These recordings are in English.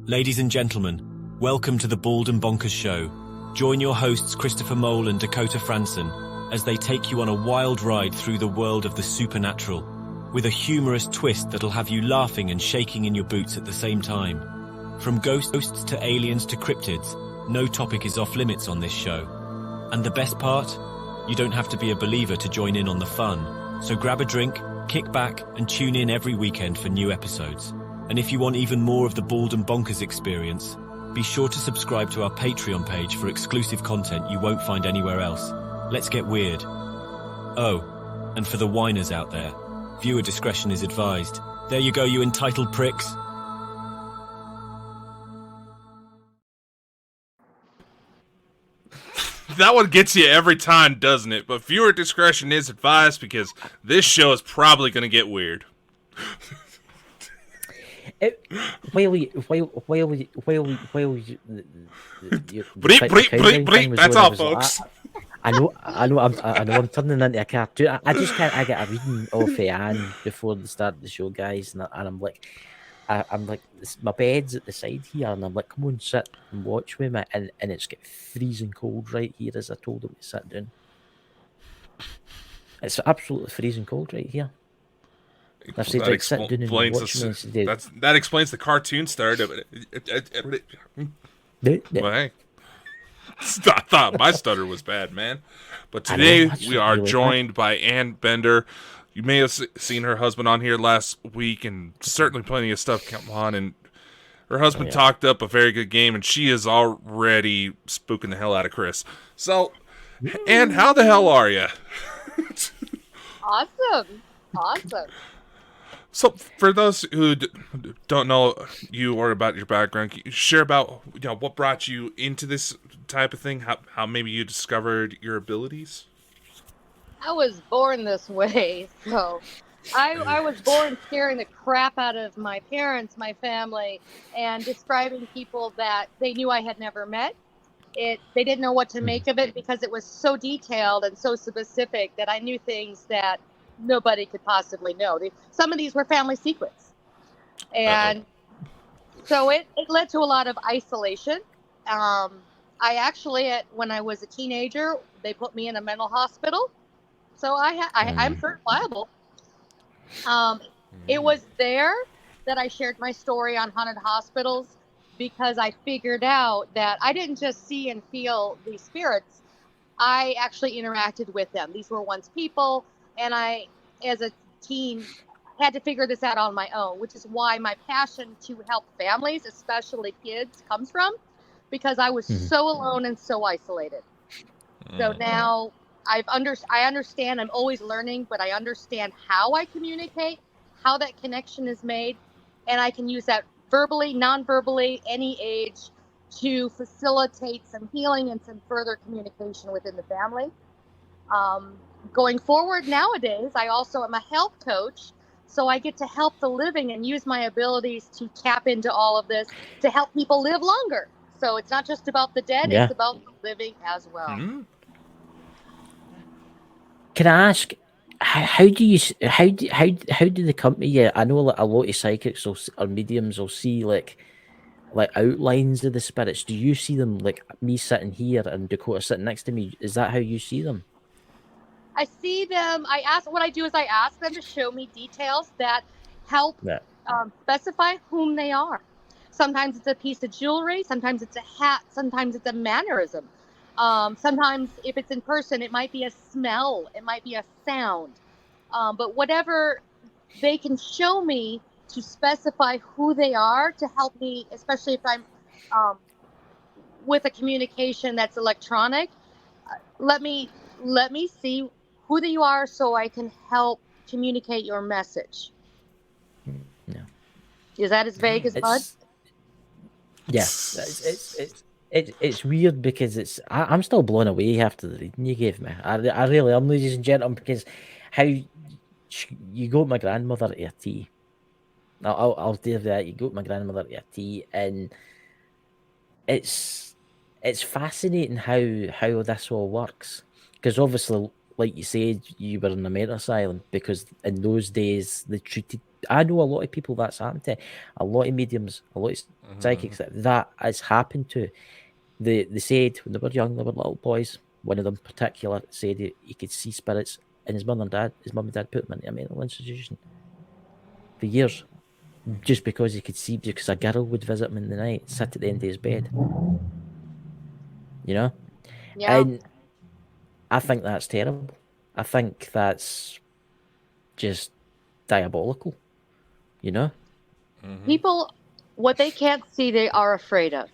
Ladies and gentlemen, welcome to the Bald and Bonkers Show. Join your hosts Christopher Mole and Dakota Franson as they take you on a wild ride through the world of the supernatural, with a humorous twist that'll have you laughing and shaking in your boots at the same time. From ghosts to aliens to cryptids, no topic is off limits on this show. And the best part? You don't have to be a believer to join in on the fun. So grab a drink, kick back, and tune in every weekend for new episodes. And if you want even more of the Bald and Bonkers experience, be sure to subscribe to our Patreon page for exclusive content you won't find anywhere else. Let's get weird. Oh, and for the whiners out there, viewer discretion is advised. There you go, you entitled pricks. That one gets you every time, doesn't it? But viewer discretion is advised because this show is probably going to get weird. That's all, folks. I know. I'm turning into a cartoon. I just can't. I get a reading off Anne before the start of the show, guys, and I'm like, my bed's at the side here, and I'm like, come on, sit and watch with me, and it's get freezing cold right here as I told him to sit down. It's absolutely freezing cold right here. I've said, like, sit down and watch me. That explains the cartoon started. Well, hey. I thought my stutter was bad, man. But today we are joined by Ann Bender. You may have seen her husband on here last week, and certainly plenty of stuff come on. And her husband talked up a very good game, and she is already spooking the hell out of Chris. So, Ann, how the hell are you? Awesome. So, for those who don't know you or about your background, can you share about what brought you into this type of thing? How maybe you discovered your abilities? I was born this way, so I was born scaring the crap out of my parents, my family, and describing people that they knew I had never met. They didn't know what to make of it because it was so detailed and so specific that I knew things that nobody could possibly know. Some of these were family secrets. And so it led to a lot of isolation. I actually, when I was a teenager, they put me in a mental hospital. So I'm certifiable. It was there that I shared my story on haunted hospitals because I figured out that I didn't just see and feel these spirits. I actually interacted with them. These were once people. And I, as a teen, had to figure this out on my own, which is why my passion to help families, especially kids, comes from, because I was so alone and so isolated. So now I understand, I'm always learning, but I understand how I communicate, how that connection is made, and I can use that verbally, non-verbally, any age, to facilitate some healing and some further communication within the family. Going forward nowadays, I also am a health coach, so I get to help the living and use my abilities to tap into all of this to help people live longer. So it's not just about the dead; it's about the living as well. Can I ask, how do they come to you? I know like a lot of psychics or mediums will see like outlines of the spirits. Do you see them like me sitting here and Dakota sitting next to me? Is that how you see them? I see them. What I do is I ask them to show me details that help specify whom they are. Sometimes it's a piece of jewelry. Sometimes it's a hat. Sometimes it's a mannerism. Sometimes if it's in person, it might be a smell. It might be a sound. But whatever they can show me to specify who they are to help me, especially if I'm with a communication that's electronic, let me see who you are so I can help communicate your message. No. Is that as vague as mud? Yeah. It's weird because I'm still blown away after the reading you gave me. I really am, ladies and gentlemen, because how you got my grandmother to a tea. I'll do that. You got my grandmother to a tea, and it's fascinating how this all works. Because obviously, like you said, you were in a mental asylum because in those days they treated I know a lot of people that's happened to, a lot of mediums, a lot of psychics that has happened to. They said when they were young, they were little boys. One of them in particular said he could see spirits, and his mum and dad put him into a mental institution for years, just because he could see, because a girl would visit him in the night, sit at the end of his bed. You know? Yeah. And I think that's terrible. I think that's just diabolical. You know? People, what they can't see, they are afraid of.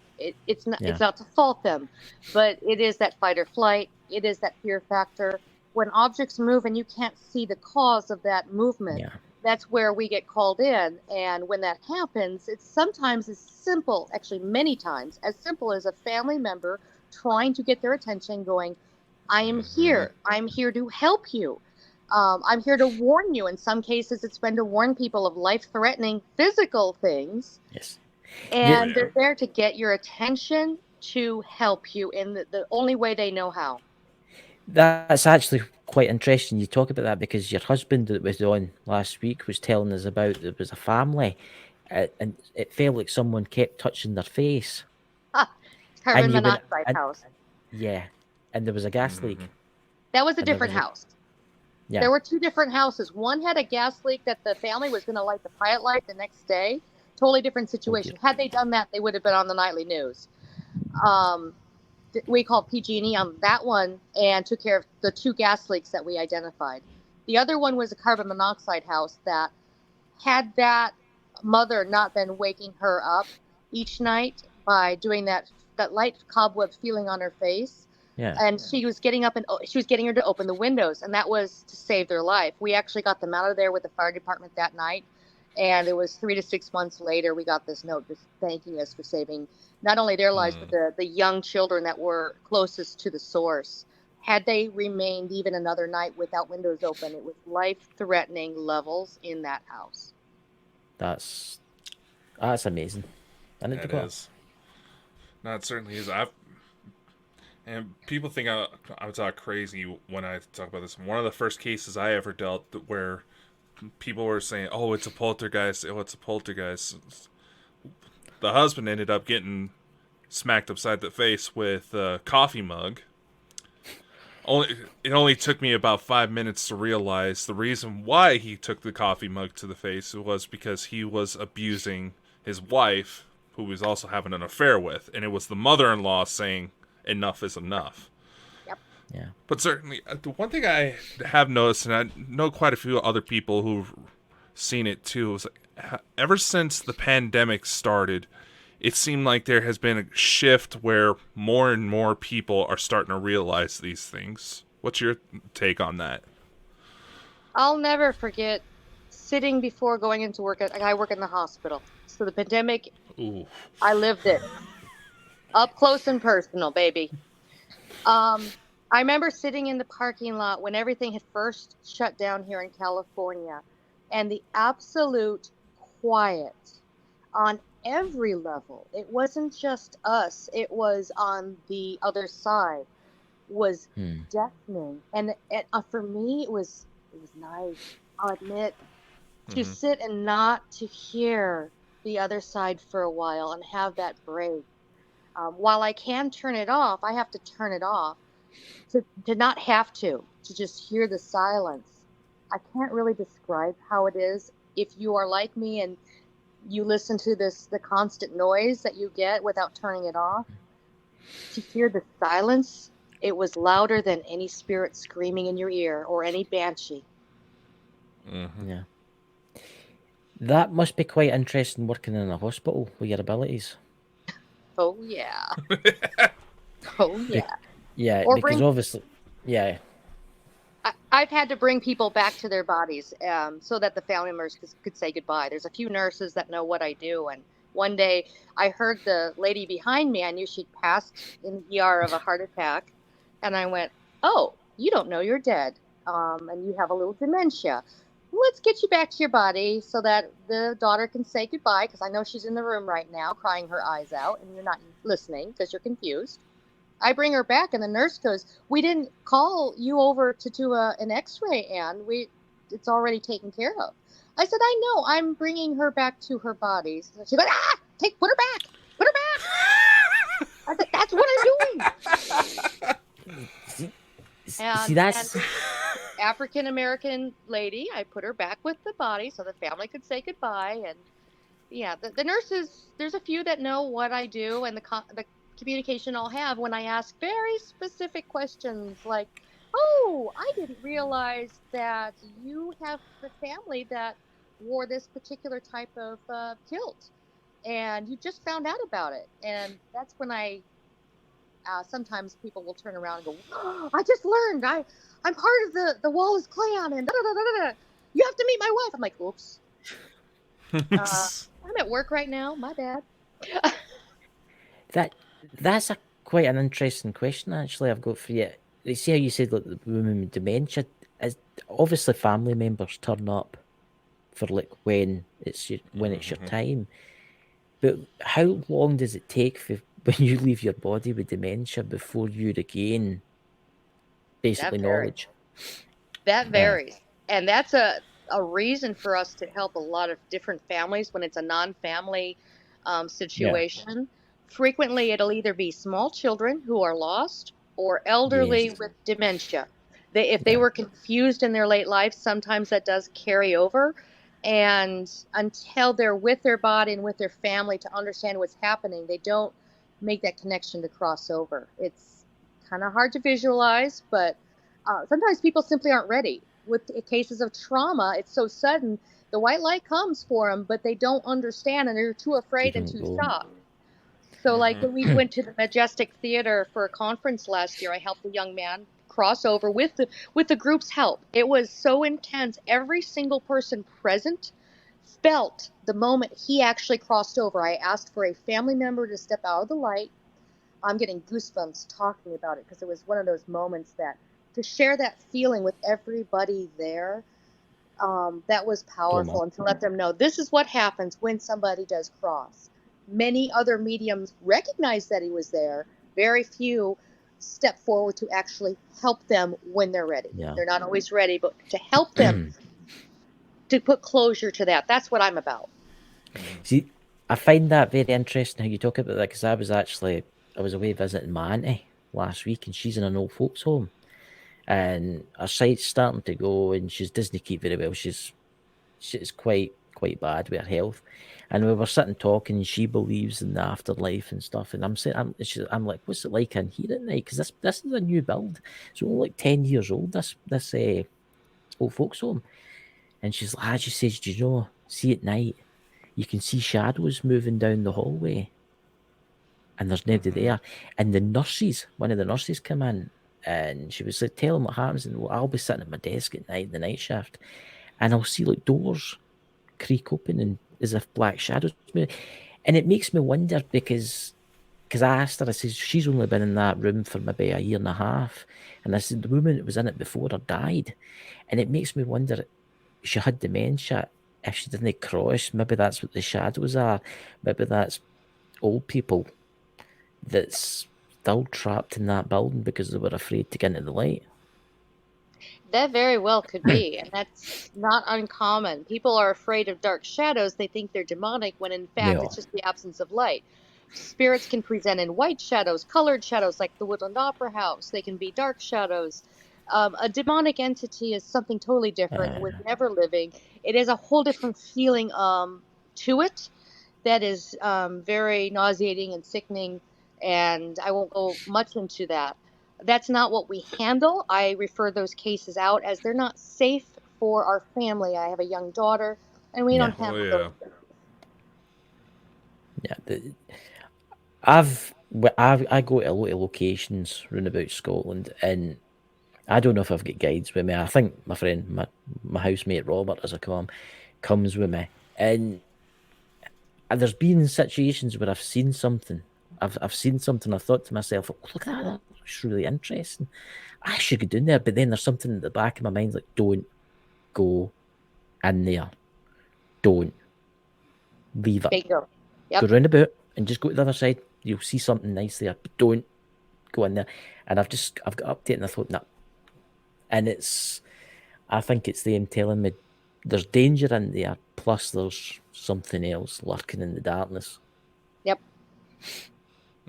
It's not. Yeah. It's not to fault them, but it is that fight or flight. It is that fear factor. When objects move and you can't see the cause of that movement, Yeah. that's where we get called in. And when that happens, it's sometimes as simple, actually many times, as simple as a family member trying to get their attention, going, "I am here. I'm here to help you. I'm here to warn you." In some cases, it's been to warn people of life-threatening physical things. Yes. And they're there to get your attention, to help you in the only way they know how. That's actually quite interesting you talk about that, because your husband that was on last week was telling us about there was a family and it felt like someone kept touching their face. Carbon And you would- monoxide and- house. Yeah. And there was a gas leak. That was a and there different was a- house. Yeah. There were two different houses. One had a gas leak that the family was going to light the pilot light the next day. Totally different situation. Had they done that, they would have been on the nightly news. We called PG&E on that one and took care of the two gas leaks that we identified. The other one was a carbon monoxide house that had that mother not been waking her up each night by doing that light cobweb feeling on her face. Yeah. And she was getting up and she was getting her to open the windows, and that was to save their life. We actually got them out of there with the fire department that night, and it was 3 to 6 months later we got this note just thanking us for saving not only their lives but the young children that were closest to the source. Had they remained even another night without windows open, it was life-threatening levels in that house. That's amazing. And It is. No, it certainly is. And people think I talk crazy when I talk about this. One of the first cases I ever dealt where people were saying, "Oh, it's a poltergeist. Oh, it's a poltergeist." The husband ended up getting smacked upside the face with a coffee mug. It only took me about 5 minutes to realize the reason why he took the coffee mug to the face was because he was abusing his wife, who he was also having an affair with, and it was the mother-in-law saying, "Enough is enough." Yep. Yeah. But certainly, the one thing I have noticed, and I know quite a few other people who've seen it too, is ever since the pandemic started, it seemed like there has been a shift where more and more people are starting to realize these things. What's your take on that? I'll never forget sitting before going into work. I work in the hospital. So the pandemic, Ooh. I lived it. Up close and personal, baby. I remember sitting in the parking lot when everything had first shut down here in California, and the absolute quiet on every level. It wasn't just us. It was on the other side. Was deafening. And for me, it was nice. I'll admit, to sit and not to hear the other side for a while and have that break. While I can turn it off, I have to turn it off to not have to just hear the silence. I can't really describe how it is. If you are like me and you listen to the constant noise that you get without turning it off, to hear the silence, it was louder than any spirit screaming in your ear or any banshee. Yeah. That must be quite interesting working in a hospital with your abilities. Oh, yeah. Oh, yeah. Yeah, Or because obviously, yeah. I've had to bring people back to their bodies so that the family members could say goodbye. There's a few nurses that know what I do. And one day I heard the lady behind me. I knew she'd passed in the ER of a heart attack. And I went, "Oh, you don't know you're dead. And you have a little dementia. Let's get you back to your body so that the daughter can say goodbye." Because I know she's in the room right now crying her eyes out. And you're not listening because you're confused. I bring her back, and the nurse goes, "We didn't call you over to do an X-ray, Anne. It's already taken care of." I said, I know, I'm bringing her back to her body. So she goes, put her back. Put her back. I said, that's what I'm doing. See, that's... And African-American lady, I put her back with the body so the family could say goodbye. And yeah, the nurses, there's a few that know what I do, and the communication I'll have when I ask very specific questions like, oh, I didn't realize that you have the family that wore this particular type of kilt, and you just found out about it. And that's when I sometimes people will turn around and go, oh, I just learned I'm part of the Wallace clan, and you have to meet my wife. I'm like, oops. I'm at work right now. My bad. That's quite an interesting question, actually. I've got for you. You see how you said like the women with dementia? Obviously, family members turn up for like when it's your time. But how long does it take when you leave your body with dementia before you regain basically knowledge? That varies, and that's a reason for us to help a lot of different families when it's a non-family situation. Yeah. Frequently, it'll either be small children who are lost or elderly with dementia. If they were confused in their late life, sometimes that does carry over. And until they're with their body and with their family to understand what's happening, they don't make that connection to cross over. It's kind of hard to visualize, but sometimes people simply aren't ready. With cases of trauma, it's so sudden, the white light comes for them, but they don't understand, and they're too afraid and too shocked. So like when we went to the Majestic Theater for a conference last year, I helped a young man cross over with the group's help. It was so intense. Every single person present felt the moment he actually crossed over. I asked for a family member to step out of the light. I'm getting goosebumps talking about it because it was one of those moments that to share that feeling with everybody there, that was powerful. And to let them know this is what happens when somebody does cross. Many other mediums recognized that he was there. Very few step forward to actually help them when they're ready. Yeah. They're not always ready, but to help them to put closure to that. That's what I'm about. See, I find that very interesting how you talk about that, because I was away visiting my auntie last week, and she's in an old folks home, and her sight's starting to go, and she doesn't keep very well. She's quite bad with her health. And we were sitting talking, and she believes in the afterlife and stuff. And I'm like, what's it like in here at night? Because this is a new build. It's only like 10 years old, this old folks home. And she's like, she says, do you know, see at night, you can see shadows moving down the hallway. And there's nobody there. And one of the nurses come in, and she was like, tell them what happens. And I'll be sitting at my desk at night, the night shift, and I'll see like doors creak open and as if black shadows move. And it makes me wonder, because I asked her, I said, she's only been in that room for maybe a year and a half. And I said, the woman that was in it before her died. And it makes me wonder, if she had dementia, if she didn't cross, maybe that's what the shadows are. Maybe that's old people that's still trapped in that building because they were afraid to get into the light. That very well could be, and that's not uncommon. People are afraid of dark shadows. They think they're demonic, when in fact it's just the absence of light. Spirits can present in white shadows, colored shadows, like the Woodland Opera House. They can be dark shadows. A demonic entity is something totally different with never living. It is a whole different feeling to it that is very nauseating and sickening, and I won't go much into that. That's not what we handle. I refer those cases out as they're not safe for our family. I have a young daughter, and we don't handle those. I go to a lot of locations round about Scotland, and I don't know if I've got guides with me. I think my friend, my housemate Robert, as I call him, comes with me. And there's been situations where I've seen something. I've seen something. I thought to myself, oh, look at that. That's really interesting. I should go down there. But then there's something in the back of my mind like, don't go in there. Don't leave it. Bingo. Yep. Go round about and just go to the other side. You'll see something nice there, but don't go in there. And I've got up to it, and I thought, nah. And I think it's them telling me, there's danger in there. Plus, there's something else lurking in the darkness. Yep.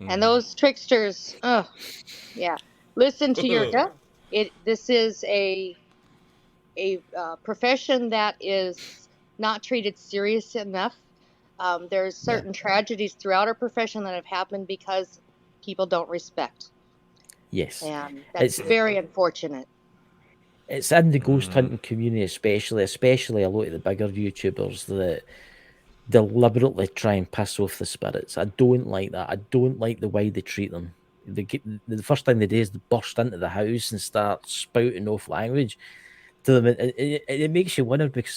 And those tricksters, listen to your gut. This is a profession that is not treated serious enough. There's certain tragedies throughout our profession that have happened because people don't respect. Yes. And that's very unfortunate. It's in the ghost hunting community, especially a lot of the bigger YouTubers that deliberately try and piss off the spirits. I don't like that. I don't like the way they treat them. The first thing they do is they burst into the house and start spouting off language to them. It makes you wonder, because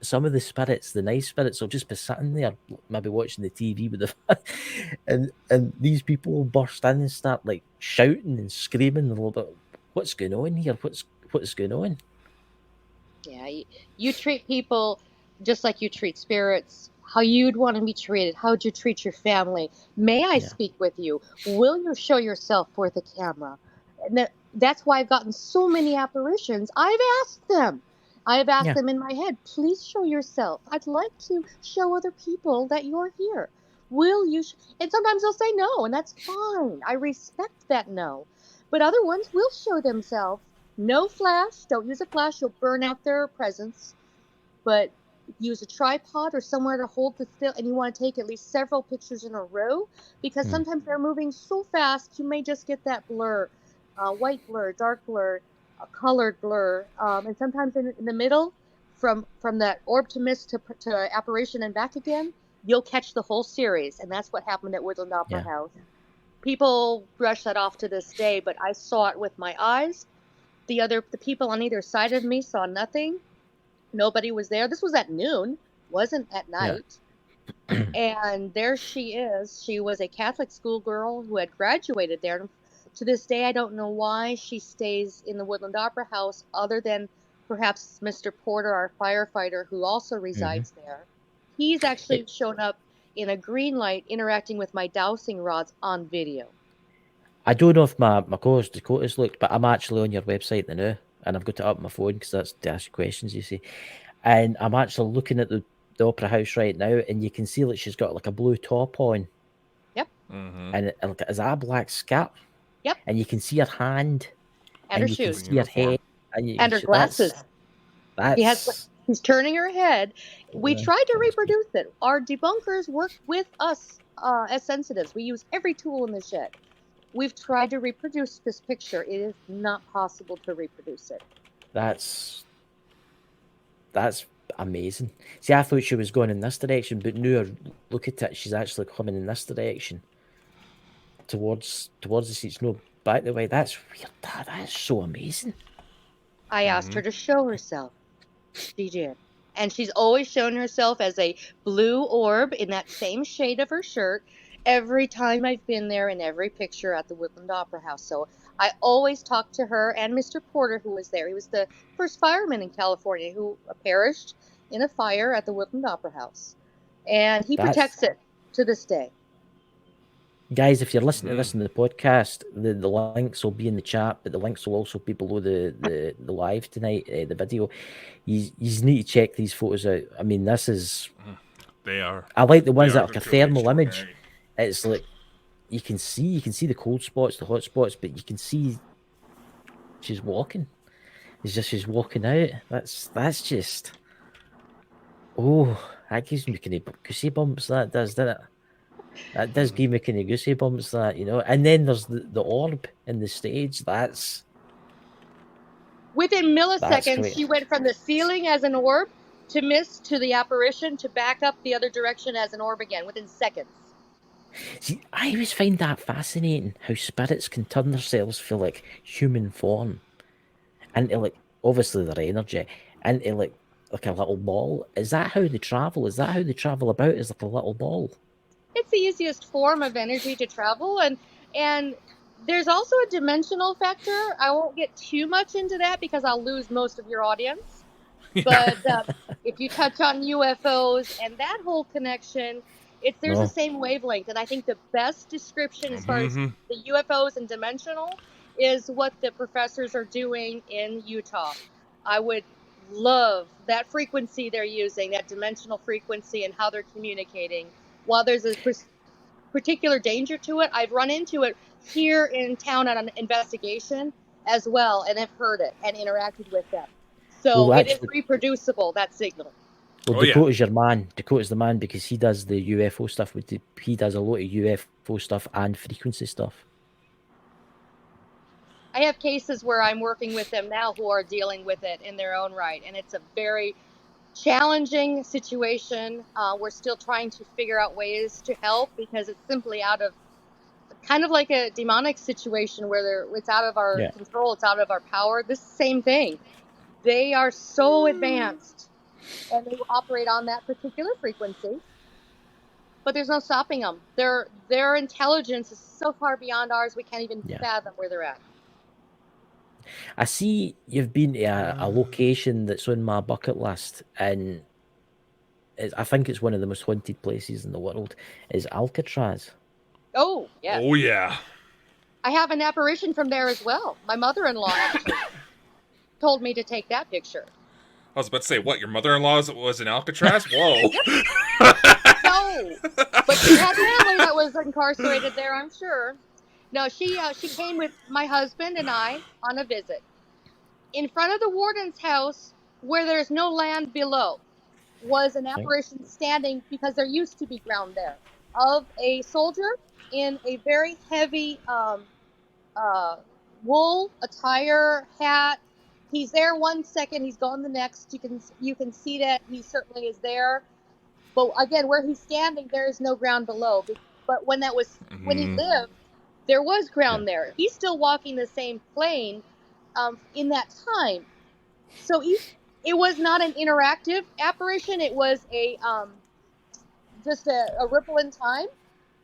some of the spirits, the nice spirits, will just be sitting there, maybe watching the TV with the and these people will burst in and start like shouting and screaming a little bit. What's going on here? What's going on? Yeah, you treat people just like you treat spirits. How you'd want to be treated. How would you treat your family? May I speak with you? Will you show yourself for the camera? And that's why I've gotten so many apparitions. I've asked them in my head, please show yourself. I'd like to show other people that you're here. Will you? And sometimes they'll say no, and that's fine. I respect that no. But other ones will show themselves. No flash. Don't use a flash. You'll burn out their presence. But use a tripod or somewhere to hold the still, and you want to take at least several pictures in a row, because sometimes they're moving so fast you may just get that blur, white blur, dark blur, colored blur, and sometimes in the middle, from that orb to mist to apparition and back again, you'll catch the whole series. And that's what happened at Woodland Opera House. People brush that off to this day, but I saw it with my eyes. The people on either side of me saw nothing. Nobody was there. This was at noon, wasn't at night. And there she is. She was a Catholic schoolgirl who had graduated there. And to this day, I don't know why she stays in the Woodland Opera House, other than perhaps Mr. Porter, our firefighter, who also resides there. He's actually shown up in a green light interacting with my dowsing rods on video. I don't know if my co-host Dakota's looked, but I'm actually on your website now. And I've got it up on my phone because that's to ask questions, you see. And I'm actually looking at the opera house right now, and you can see that she's got like a blue top on. Yep. And is that a black skirt? Yep. And you can see her hand. And her you shoes. Can see her head. And her glasses. She's turning her head. We tried to reproduce it. Our debunkers work with us as sensitives. We use every tool in the shed. We've tried to reproduce this picture. It is not possible to reproduce it. That's amazing. See, I thought she was going in this direction, but now look at it. She's actually coming in this direction towards the seats. No, back the way. That's weird. That's so amazing. I asked her to show herself. She did. And she's always shown herself as a blue orb in that same shade of her shirt every time I've been there, in every picture at the Woodland Opera House. So I always talk to her and Mr. Porter, who was there. He was the first fireman in California who perished in a fire at the Woodland Opera House. And he protects it to this day. Guys, if you're listening to this in the podcast, the links will be in the chat, but the links will also be below the live tonight, the video. You need to check these photos out. I mean, this is... They are. I like the ones that are like a thermal image. It's like you can see the cold spots, the hot spots, but you can see she's walking. It's just she's walking out. That's just that gives me kind of goosebumps. That does, doesn't it? That does give me kind of goosebumps. That, you know. And then there's the orb in the stage. That's within milliseconds. She went from the ceiling as an orb to mist to the apparition to back up the other direction as an orb again within seconds. See, I always find that fascinating, how spirits can turn themselves for like human form into like, obviously their energy, into like a little ball. Is that how they travel? Is that how they travel about, as like a little ball? It's the easiest form of energy to travel, and there's also a dimensional factor. I won't get too much into that because I'll lose most of your audience. But if you touch on UFOs and that whole connection, there's the same wavelength. And I think the best description as far as the UFOs and dimensional is what the professors are doing in Utah. I would love that frequency they're using, that dimensional frequency, and how they're communicating. While there's a particular danger to it, I've run into it here in town on an investigation as well, and have heard it and interacted with them. So Well, it is actually- reproducible, that signal. Well, Oh, yeah. Dakota's your man. Dakota's the man because he does the UFO stuff. He does a lot of UFO stuff and frequency stuff. I have cases where I'm working with them now who are dealing with it in their own right, and it's a very challenging situation. We're still trying to figure out ways to help because it's simply out of kind of like a demonic situation where it's out of our control, it's out of our power. This same thing. They are so advanced and they operate on that particular frequency, but there's no stopping them. Their intelligence is so far beyond ours, we can't even fathom where they're at. I see you've been to a location that's on my bucket list, and I think it's one of the most haunted places in the world, is Alcatraz. Oh, yeah. Oh, yeah. I have an apparition from there as well. My mother-in-law actually told me to take that picture. I was about to say, what, your mother-in-law was in Alcatraz? Whoa. No, but she had family that was incarcerated there, I'm sure. No, she came with my husband and I on a visit. In front of the warden's house, where there's no land below, was an apparition standing, because there used to be ground there, of a soldier in a very heavy wool attire, hat. He's there 1 second, he's gone the next. You can see that he certainly is there. But again, where he's standing, there is no ground below. But when he lived, there was ground there. He's still walking the same plane in that time. So it was not an interactive apparition. It was just a ripple in time.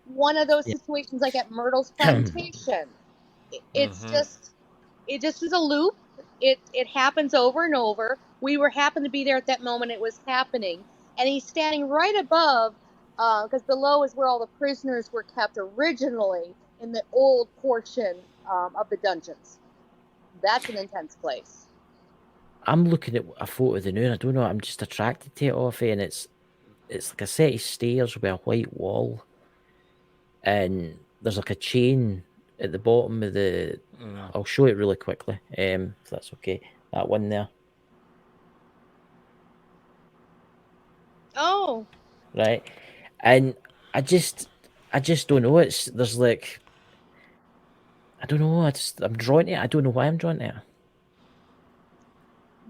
One of those situations like at Myrtle's plantation. It just is a loop. It happens over and over. We happened to be there at that moment it was happening. And he's standing right above, because below is where all the prisoners were kept originally in the old portion of the dungeons. That's an intense place. I'm looking at a photo of the noon. I don't know. I'm just attracted to it off it, and it's like a set of stairs with a white wall, and there's like a chain at the bottom of the. I'll show it really quickly, if that's okay. That one there. Oh. Right, and I just don't know. There's like, I don't know. I'm drawn to it. I don't know why I'm drawn to it.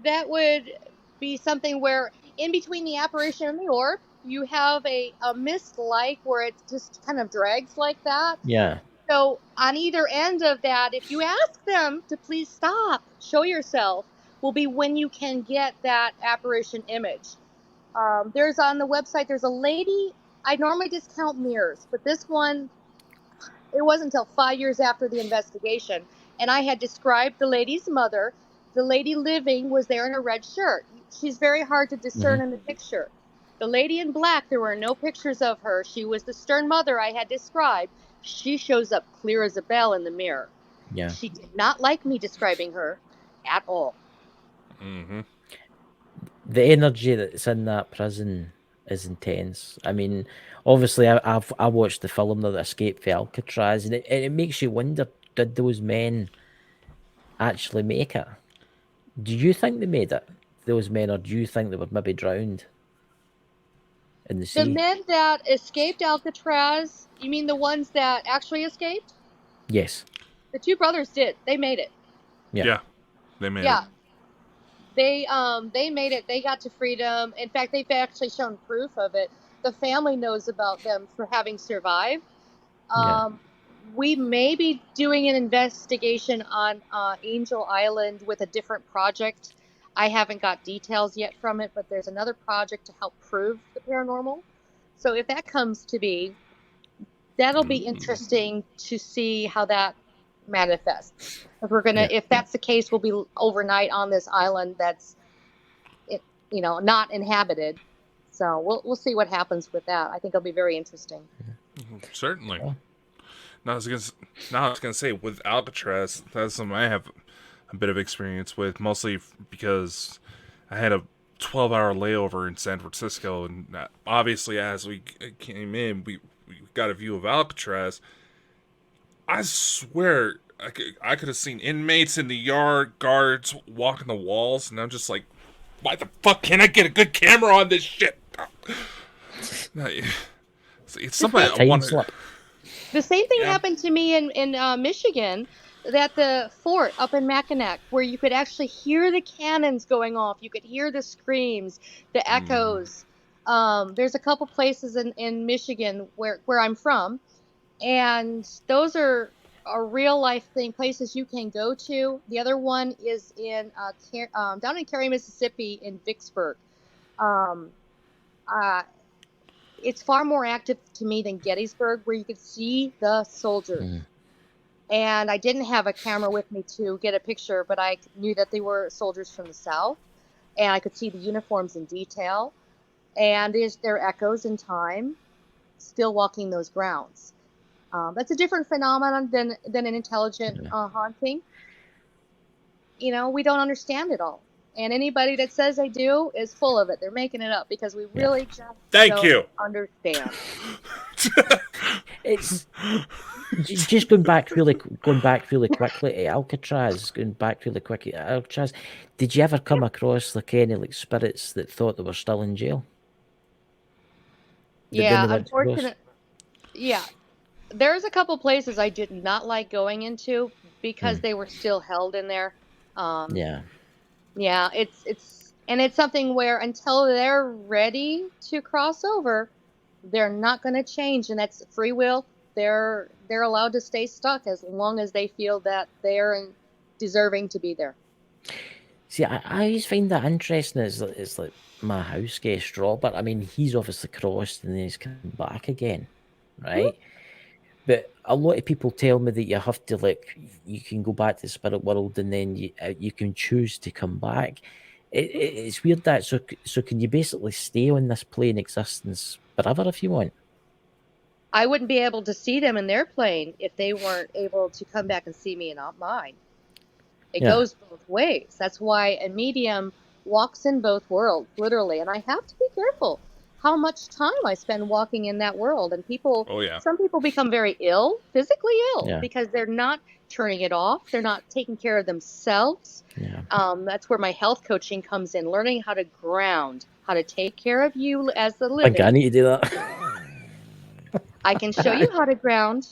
That would be something where in between the apparition and the orb, you have a mist like where it just kind of drags like that. Yeah. So on either end of that, if you ask them to please stop, show yourself, will be when you can get that apparition image. There's on the website, there's a lady, I normally discount mirrors, but this one, it wasn't until 5 years after the investigation. And I had described the lady's mother. The lady living was there in a red shirt. She's very hard to discern in the picture. The lady in black, there were no pictures of her. She was the stern mother I had described. She shows up clear as a bell in the mirror. Yeah. She did not like me describing her at all. Mm-hmm. The energy that's in that prison is intense. I mean, obviously, I watched the film that Escape from Alcatraz, and it makes you wonder: did those men actually make it? Do you think they made it, those men, or do you think they were maybe drowned in the sea? The men that escaped Alcatraz, you mean the ones that actually escaped? Yes. The two brothers did. They made it. Yeah. They made it. Yeah. They made it. They got to freedom. In fact, they've actually shown proof of it. The family knows about them for having survived. We may be doing an investigation on Angel Island with a different project. I haven't got details yet from it, but there's another project to help prove the paranormal. So if that comes to be, that'll be interesting to see how that manifests. If that's the case, we'll be overnight on this island that's, not inhabited. So we'll see what happens with that. I think it'll be very interesting. Certainly. Now I was gonna say with Alcatraz, that's something I have a bit of experience with, mostly because I had a 12-hour layover in San Francisco, and obviously as we came in, we got a view of Alcatraz. I swear I could have seen inmates in the yard, guards walking the walls, and I'm just like, why the fuck can't I get a good camera on this shit? It's something I want to... The same thing happened to me in Michigan, at the fort up in Mackinac, where you could actually hear the cannons going off. You could hear the screams, the echoes. There's a couple places in Michigan where I'm from, and those are real life thing, places you can go to. The other one is in down in Cary, Mississippi, in Vicksburg. It's far more active to me than Gettysburg, where you could see the soldiers. And I didn't have a camera with me to get a picture, but I knew that they were soldiers from the South, and I could see the uniforms in detail, and their echoes in time, still walking those grounds. That's a different phenomenon than an intelligent haunting. You know, we don't understand it all. And anybody that says they do is full of it. They're making it up because we really just don't understand. It's just going back really quickly to Alcatraz. Did you ever come across any spirits that thought they were still in jail? Yeah, unfortunately. Yeah, there's a couple places I did not like going into because they were still held in there. Yeah, it's something where until they're ready to cross over, they're not going to change, and that's free will. They're allowed to stay stuck as long as they feel that they're deserving to be there. See, I always find that interesting. It's like my house guest Robert. I mean, he's obviously crossed and then he's come back again, right? But a lot of people tell me that you have to you can go back to the spirit world and then you can choose to come back. It's weird that so can you basically stay on this plane existence forever if you want? I wouldn't be able to see them in their plane if they weren't able to come back and see me in mine. It goes both ways. That's why a medium walks in both worlds, literally. And I have to be careful how much time I spend walking in that world. And some people become very ill, physically ill, because they're not turning it off. They're not taking care of themselves. That's where my health coaching comes in, learning how to ground, how to take care of you as the living. I need to do that. I can show you how to ground.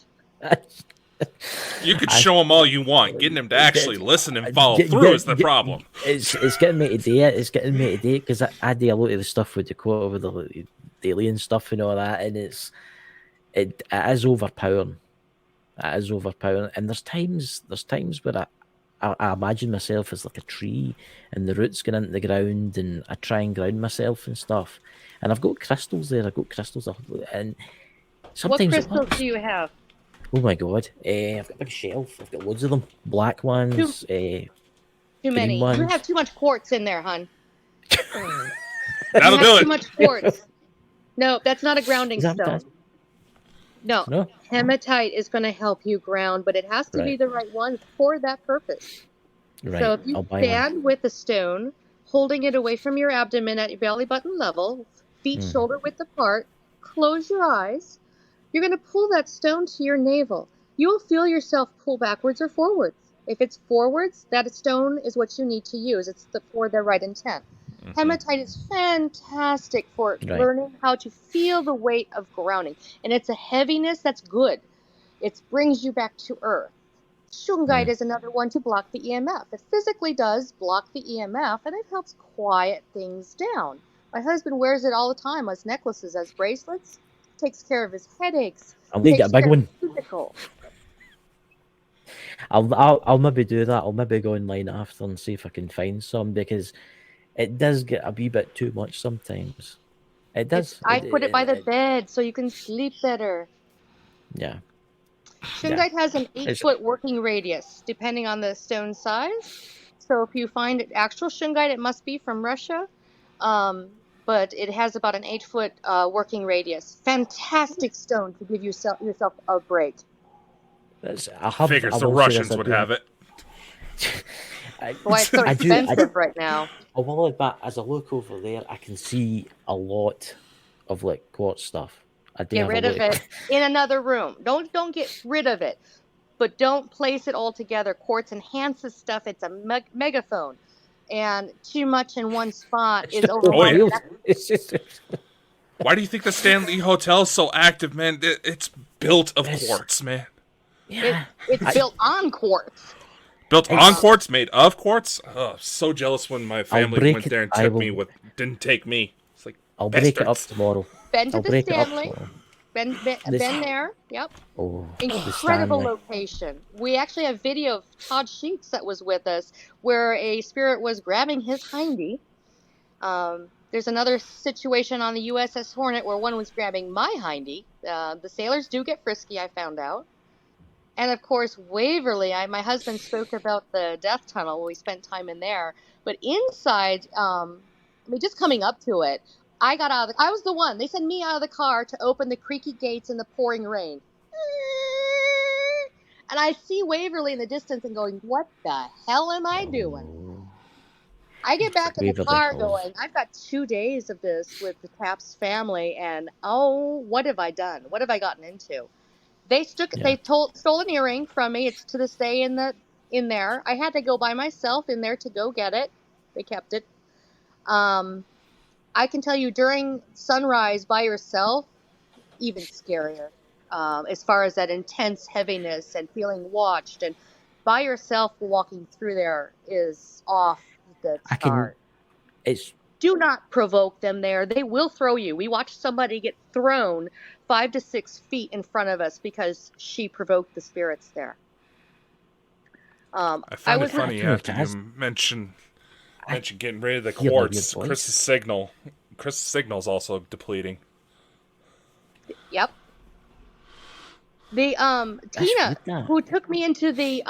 You could show them all you want. Getting them to actually listen and follow through is the problem. It's getting me to do it. It's getting me to do it because I do a lot of the stuff with the quote with the alien stuff and all that, and it is overpowering. It is overpowering. And there's times where I imagine myself as like a tree, and the roots going into the ground, and I try and ground myself and stuff. And I've got crystals there. And sometimes. What crystals do you have? Oh my god! I've got a big shelf. I've got loads of them. Black ones. Too many. Ones. You have too much quartz in there, hon. That'll do it. Too much quartz. No, that's not a grounding stone. No, hematite is going to help you ground, but it has to be the right one for that purpose. Right. So if you stand with the stone, holding it away from your abdomen at your belly button level, feet shoulder width apart, close your eyes. You're going to pull that stone to your navel. You will feel yourself pull backwards or forwards. If it's forwards, that stone is what you need to use. It's for the right intent. Hematite is fantastic for learning how to feel the weight of grounding. And it's a heaviness that's good. It brings you back to earth. Shungite is another one to block the EMF. It physically does block the EMF, and it helps quiet things down. My husband wears it all the time as necklaces, as bracelets. Takes care of his headaches. I'll get a big one. I'll maybe do that. I'll maybe go online after and see if I can find some, because it does get a wee bit too much sometimes. It does. I put it by the bed so you can sleep better. Yeah. Shungite has an 8-foot working radius, depending on the stone size. So if you find actual shungite, it must be from Russia. But it has about an 8-foot working radius. Fantastic stone to give yourself a break. Figures the Russians would have it. Why it's so expensive right now. I will admit, as I look over there, I can see a lot of like quartz stuff. Get rid of it in another room. Don't get rid of it, but don't place it all together. Quartz enhances stuff. It's a megaphone, and too much in one spot is overwhelming. Why do you think the Stanley Hotel is so active, man? It's built of quartz, man. Yeah, it's built on quartz. Built on quartz, made of quartz. Oh, so jealous when my family went there and didn't take me. It's like I'll break it up tomorrow. Been to the Stanley. Been there. Yep. Oh, incredible location. We actually have video of Todd Sheets that was with us, where a spirit was grabbing his hindy. There's another situation on the USS Hornet where one was grabbing my hindy. The sailors do get frisky, I found out. And of course, Waverly, my husband spoke about the death tunnel. We spent time in there. But inside, just coming up to it, I got out of I was the one. They sent me out of the car to open the creaky gates in the pouring rain. And I see Waverly in the distance and going, what the hell am I doing? I get back in the car going, I've got 2 days of this with the Taps family, and what have I done? What have I gotten into? They stole an earring from me. It's to this day in there. I had to go by myself in there to go get it. They kept it. I can tell you during sunrise by yourself, even scarier. As far as that intense heaviness and feeling watched, and by yourself walking through there is off the chart. Do not provoke them there. They will throw you. We watched somebody get thrown 5 to 6 feet in front of us because she provoked the spirits there. I find it funny after you mention getting rid of the quartz. Chris's signal's also depleting. Yep. The Tina, who took me into the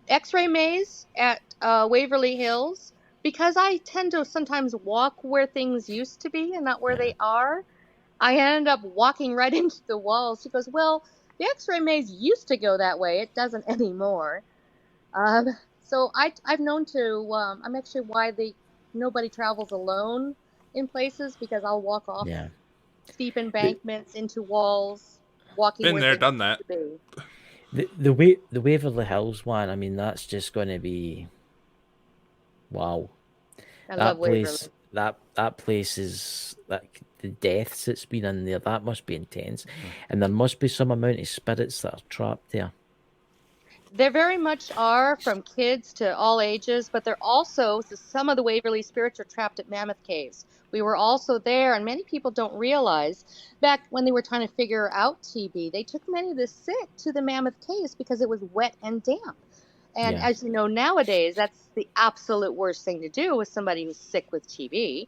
X-ray maze at Waverly Hills, because I tend to sometimes walk where things used to be and not where they are, I end up walking right into the walls. She goes, well, the X-ray maze used to go that way. It doesn't anymore. So I've known to, I'm actually why nobody travels alone in places, because I'll walk off steep embankments into walls, walking Been there, done that. The Waverly Hills one, that's just going to be, wow. I love Waverly. That place is, like, the deaths that's been in there, that must be intense. And there must be some amount of spirits that are trapped there. There very much are, from kids to all ages, but they're also, some of the Waverly spirits are trapped at Mammoth Caves. We were also there, and many people don't realize, back when they were trying to figure out TB, they took many of the sick to the Mammoth Caves because it was wet and damp. And as you know, nowadays, that's the absolute worst thing to do with somebody who's sick with TB.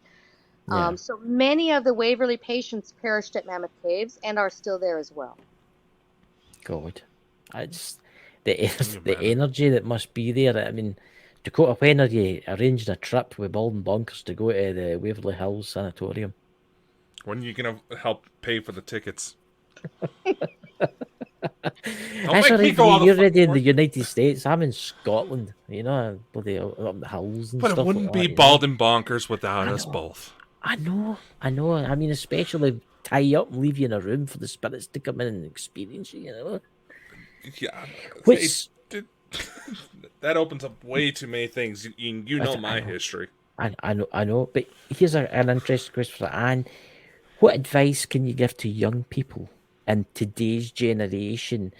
So many of the Waverly patients perished at Mammoth Caves and are still there as well. God. The energy that must be there. Dakota, when are you arranging a trip with Bald and Bonkers to go to the Waverly Hills Sanatorium? When are you going to help pay for the tickets? That's all right. You're already in the United States. I'm in Scotland. Bloody up the hills and stuff. But it wouldn't be Bald and Bonkers without us both. I know. Especially tie you up and leave you in a room for the spirits to come in and experience you, Yeah. Which... that opens up way too many things. You know my history. I know. But here's an interesting question for Anne. What advice can you give to young people in today's generation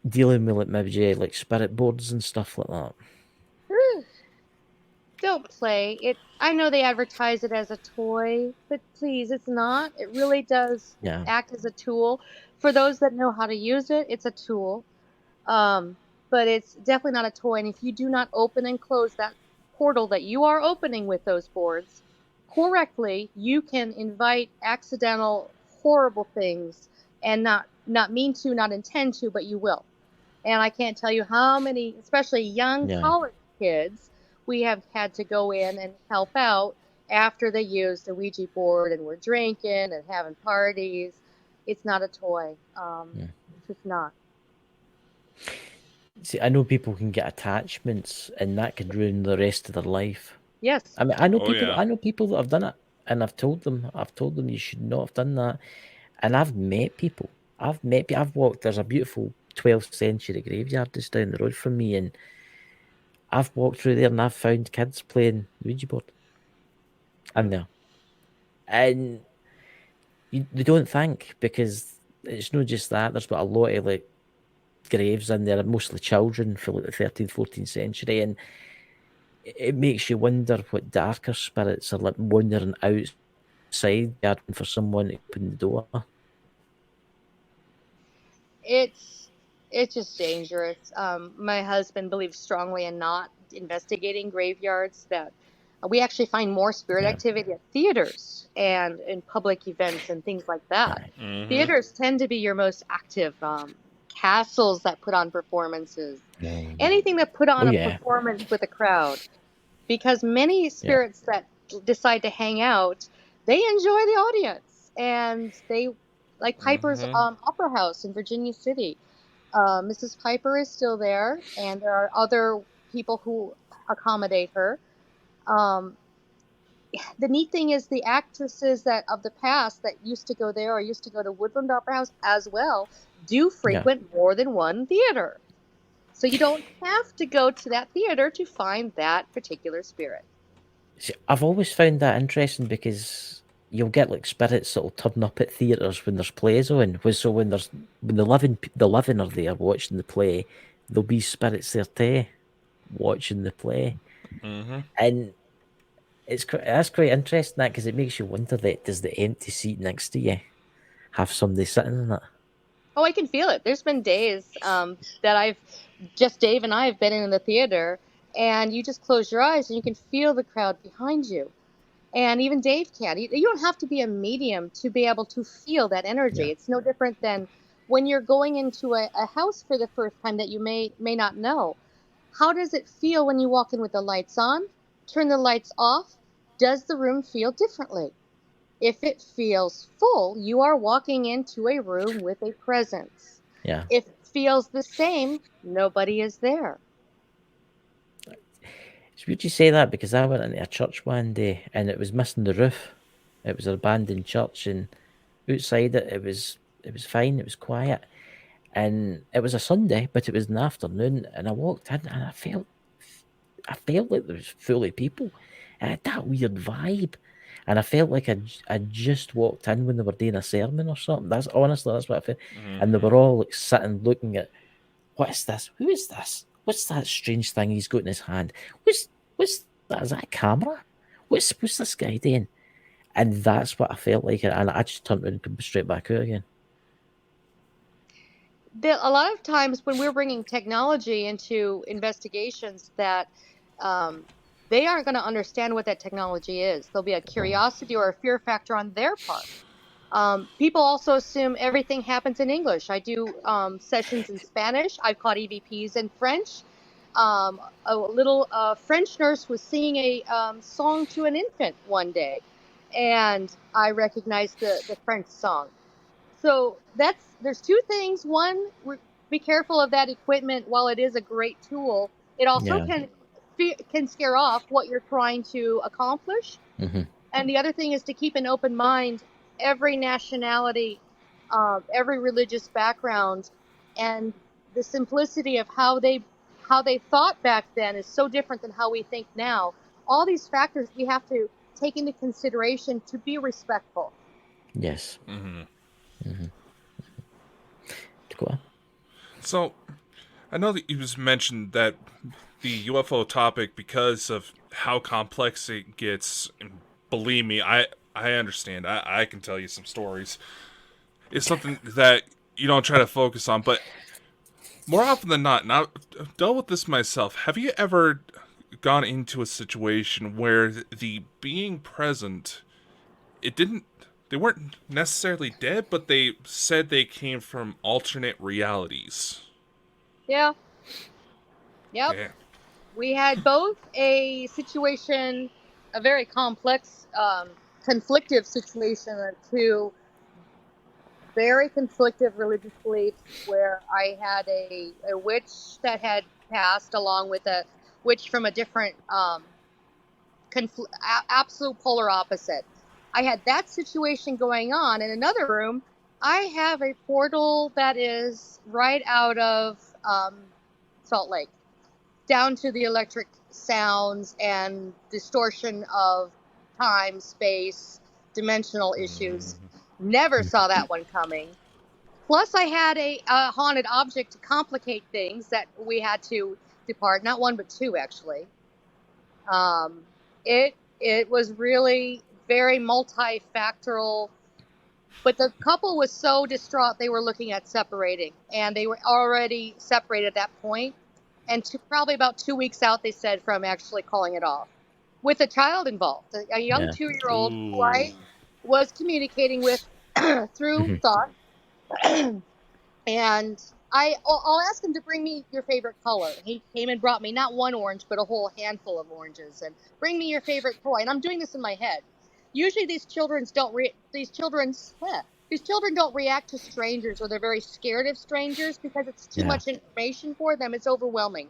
dealing with maybe spirit boards and stuff like that? Don't play it. I know they advertise it as a toy, but please, it's not. It really does act as a tool. For those that know how to use it, it's a tool. But it's definitely not a toy. And if you do not open and close that portal that you are opening with those boards correctly, you can invite accidental, horrible things, and not mean to, not intend to, but you will. And I can't tell you how many, especially young college kids, we have had to go in and help out after they used the Ouija board and were drinking and having parties. It's not a toy. It's just not. See, I know people can get attachments, and that could ruin the rest of their life. Yes. I mean, I know Oh, people. yeah. I know people that have done it, and I've told them you should not have done that. And I've met people. I've walked. There's a beautiful 12th century graveyard just down the road from me, and I've walked through there and I've found kids playing Ouija board in there, and they don't think, because it's not just that. There's got a lot of like graves in there, mostly children for like the 13th, 14th century, and it makes you wonder what darker spirits are like wandering outside garden for someone to open the door. It's just dangerous. My husband believes strongly in not investigating graveyards. That we actually find more spirit activity at theaters and in public events and things like that. Mhm. Theaters tend to be your most active. Castles that put on performances, anything that put on a performance with a crowd, because many spirits that decide to hang out, they enjoy the audience, and they like Piper's Opera House in Virginia City. Mrs. Piper is still there, and there are other people who accommodate her. The neat thing is the actresses that of the past that used to go there or used to go to Woodland Opera House as well do frequent more than one theater. So you don't have to go to that theater to find that particular spirit. See, I've always found that interesting, because you'll get like spirits that'll turn up at theatres when there's plays on. So when the living are there watching the play, there'll be spirits there too, watching the play, and that's quite interesting, that, because it makes you wonder that does the empty seat next to you have somebody sitting in it? Oh, I can feel it. There's been days that Dave and I have been in the theater, and you just close your eyes and you can feel the crowd behind you. And even Dave can. You don't have to be a medium to be able to feel that energy. It's no different than when you're going into a house for the first time that you may not know. How does it feel when you walk in with the lights on? Turn the lights off? Does the room feel differently? If it feels full, you are walking into a room with a presence. Yeah. If it feels the same, nobody is there. It's weird you say that, because I went into a church one day and it was missing the roof. It was an abandoned church, and outside it was fine. It was quiet, and it was a Sunday, but it was in the afternoon. And I walked in and I felt like there was full of people. And I had that weird vibe, and I felt like I just walked in when they were doing a sermon or something. That's what I felt. And they were all like sitting looking at, what is this? Who is this? What's that strange thing he's got in his hand? What's that? Is that a camera? What's this guy doing? And that's what I felt like, and I just turned around and come straight back out again. A lot of times when we're bringing technology into investigations, that they aren't going to understand what that technology is. There'll be a curiosity or a fear factor on their part. People also assume everything happens in English. I do sessions in Spanish. I've caught EVPs in French. A little French nurse was singing a song to an infant one day, and I recognized the French song. So there's two things. One, be careful of that equipment. While it is a great tool, it also can scare off what you're trying to accomplish. And the other thing is to keep an open mind. Every nationality, every religious background, and the simplicity of how they thought back then is so different than how we think now. All these factors we have to take into consideration to be respectful. Yes. Go on. So, I know that you just mentioned that the UFO topic, because of how complex it gets, and believe me, I understand. I can tell you some stories. It's something that you don't try to focus on, but more often than not, and I've dealt with this myself, have you ever gone into a situation where the being present, they weren't necessarily dead, but they said they came from alternate realities? Yeah. Yep. Yeah. We had both a situation, a very complex, conflictive situation, to very conflicted religious beliefs where I had a witch that had passed along with a witch from a different absolute polar opposite. I had that situation going on. In another room, I have a portal that is right out of Salt Lake, down to the electric sounds and distortion of time, space, dimensional issues. Never saw that one coming. Plus, I had a haunted object to complicate things that we had to depart. Not one, but two, actually. It was really very multifactorial. But the couple was so distraught they were looking at separating. And they were already separated at that point. And probably about 2 weeks out, they said, from actually calling it off. With a child involved. A young 2-year-old who I was communicating with through thought. And I'll ask him to bring me your favorite color. He came and brought me not one orange, but a whole handful of oranges. And bring me your favorite toy. And I'm doing this in my head. Usually these children don't react to strangers, or they're very scared of strangers because it's too much information for them. It's overwhelming.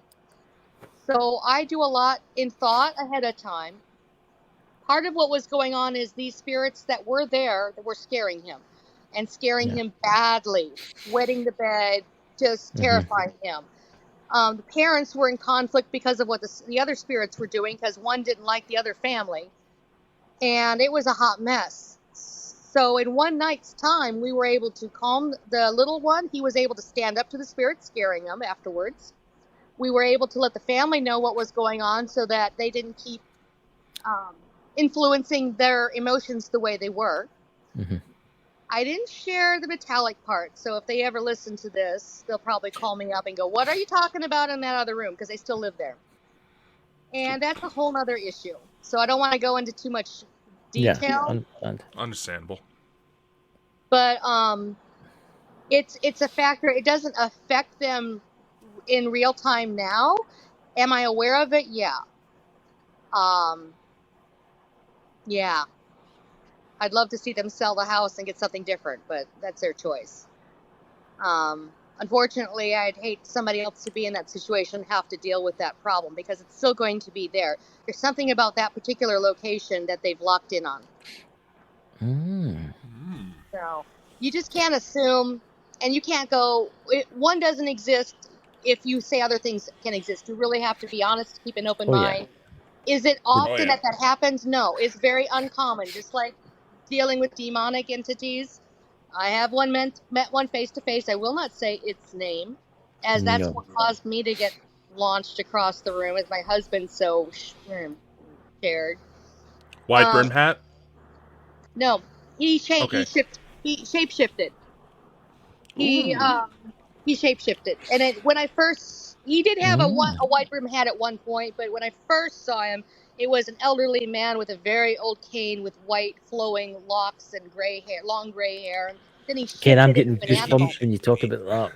So I do a lot in thought ahead of time. Part of what was going on is these spirits that were there that were scaring him, and scaring him badly, wetting the bed, just terrifying him. The parents were in conflict because of what the other spirits were doing, because one didn't like the other family. And it was a hot mess. So in one night's time, we were able to calm the little one. He was able to stand up to the spirit, scaring him afterwards. We were able to let the family know what was going on so that they didn't keep influencing their emotions the way they were. I didn't share the metallic part, so if they ever listen to this, they'll probably call me up and go, "What are you talking about in that other room?" Because they still live there. And that's a whole other issue. So I don't want to go into too much detail. Understandable. But it's a factor. It doesn't affect them in real time now. Am I aware of it? Yeah. Yeah. I'd love to see them sell the house and get something different, but that's their choice. Unfortunately, I'd hate somebody else to be in that situation and have to deal with that problem, because it's still going to be there. There's something about that particular location that they've locked in on. So you just can't assume, and you can't go, one doesn't exist if you say other things can exist. You really have to be honest, keep an open mind. Is it often that happens? No, it's very uncommon. Just like dealing with demonic entities. I have met one face to face. I will not say its name, as that's what caused me to get launched across the room, as my husband's so scared. White brim hat? No, he shapeshifted. He shapeshifted, and when I first, he did have a white brim hat at one point, but when I first saw him, it was an elderly man with a very old cane with white flowing locks and long gray hair. And then he shifted. I'm getting goosebumps when you talk about that.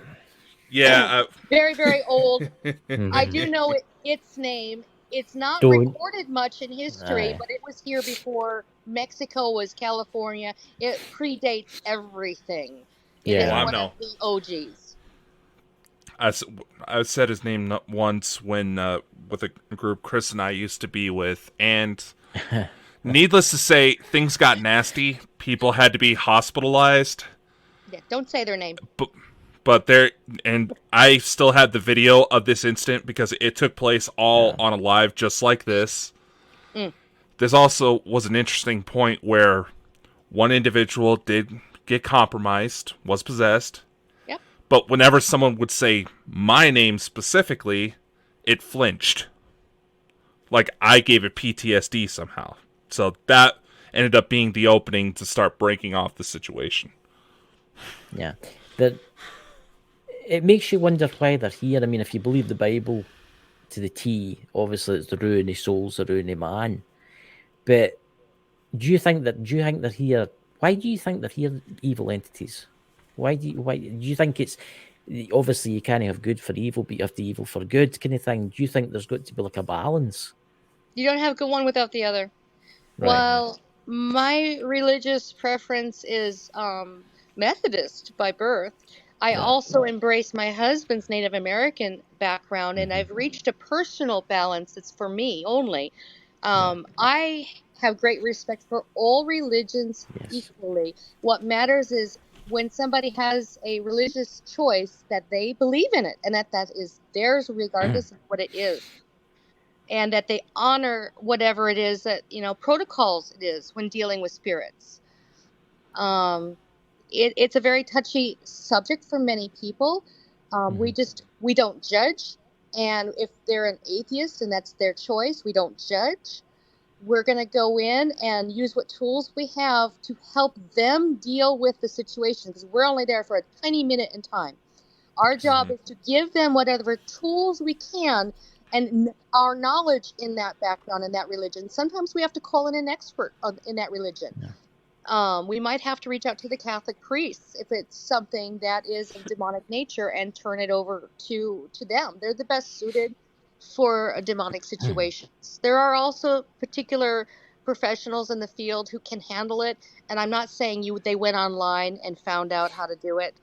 Yeah. Very, very old. I do know its name. It's not recorded much in history, but it was here before Mexico was California. It predates everything. It is one of the OGs. I said his name once when with a group Chris and I used to be with, and needless to say, things got nasty. People had to be hospitalized. Yeah, don't say their name. But there, and I still had the video of this incident because it took place all on a live, just like this. This also was an interesting point where one individual did get compromised, was possessed. Yep. But whenever someone would say my name specifically, it flinched. Like I gave it PTSD somehow. So that ended up being the opening to start breaking off the situation. Yeah. It makes you wonder why they're here. I mean, if you believe the Bible to the T, obviously it's the ruin of souls, the ruin of man. But do you think they're here? Why do you think they're here, evil entities? Why do you think it's obviously you can't have good for evil, but you have the evil for good kind of thing? Do you think there's got to be like a balance? You don't have good one without the other. Right. Well, my religious preference is Methodist by birth. I also embrace my husband's Native American background, and I've reached a personal balance that's for me only. I have great respect for all religions equally. What matters is when somebody has a religious choice that they believe in it, and that is theirs regardless of what it is. And that they honor whatever it is that, protocols it is when dealing with spirits. It's a very touchy subject for many people. We don't judge. And if they're an atheist and that's their choice, we don't judge. We're going to go in and use what tools we have to help them deal with the situation, because we're only there for a tiny minute in time. Our job is to give them whatever tools we can and our knowledge in that background, in that religion. Sometimes we have to call in an expert in that religion. We might have to reach out to the Catholic priests if it's something that is of demonic nature and turn it over to them. They're the best suited for demonic situations. There are also particular professionals in the field who can handle it, and I'm not saying they went online and found out how to do it.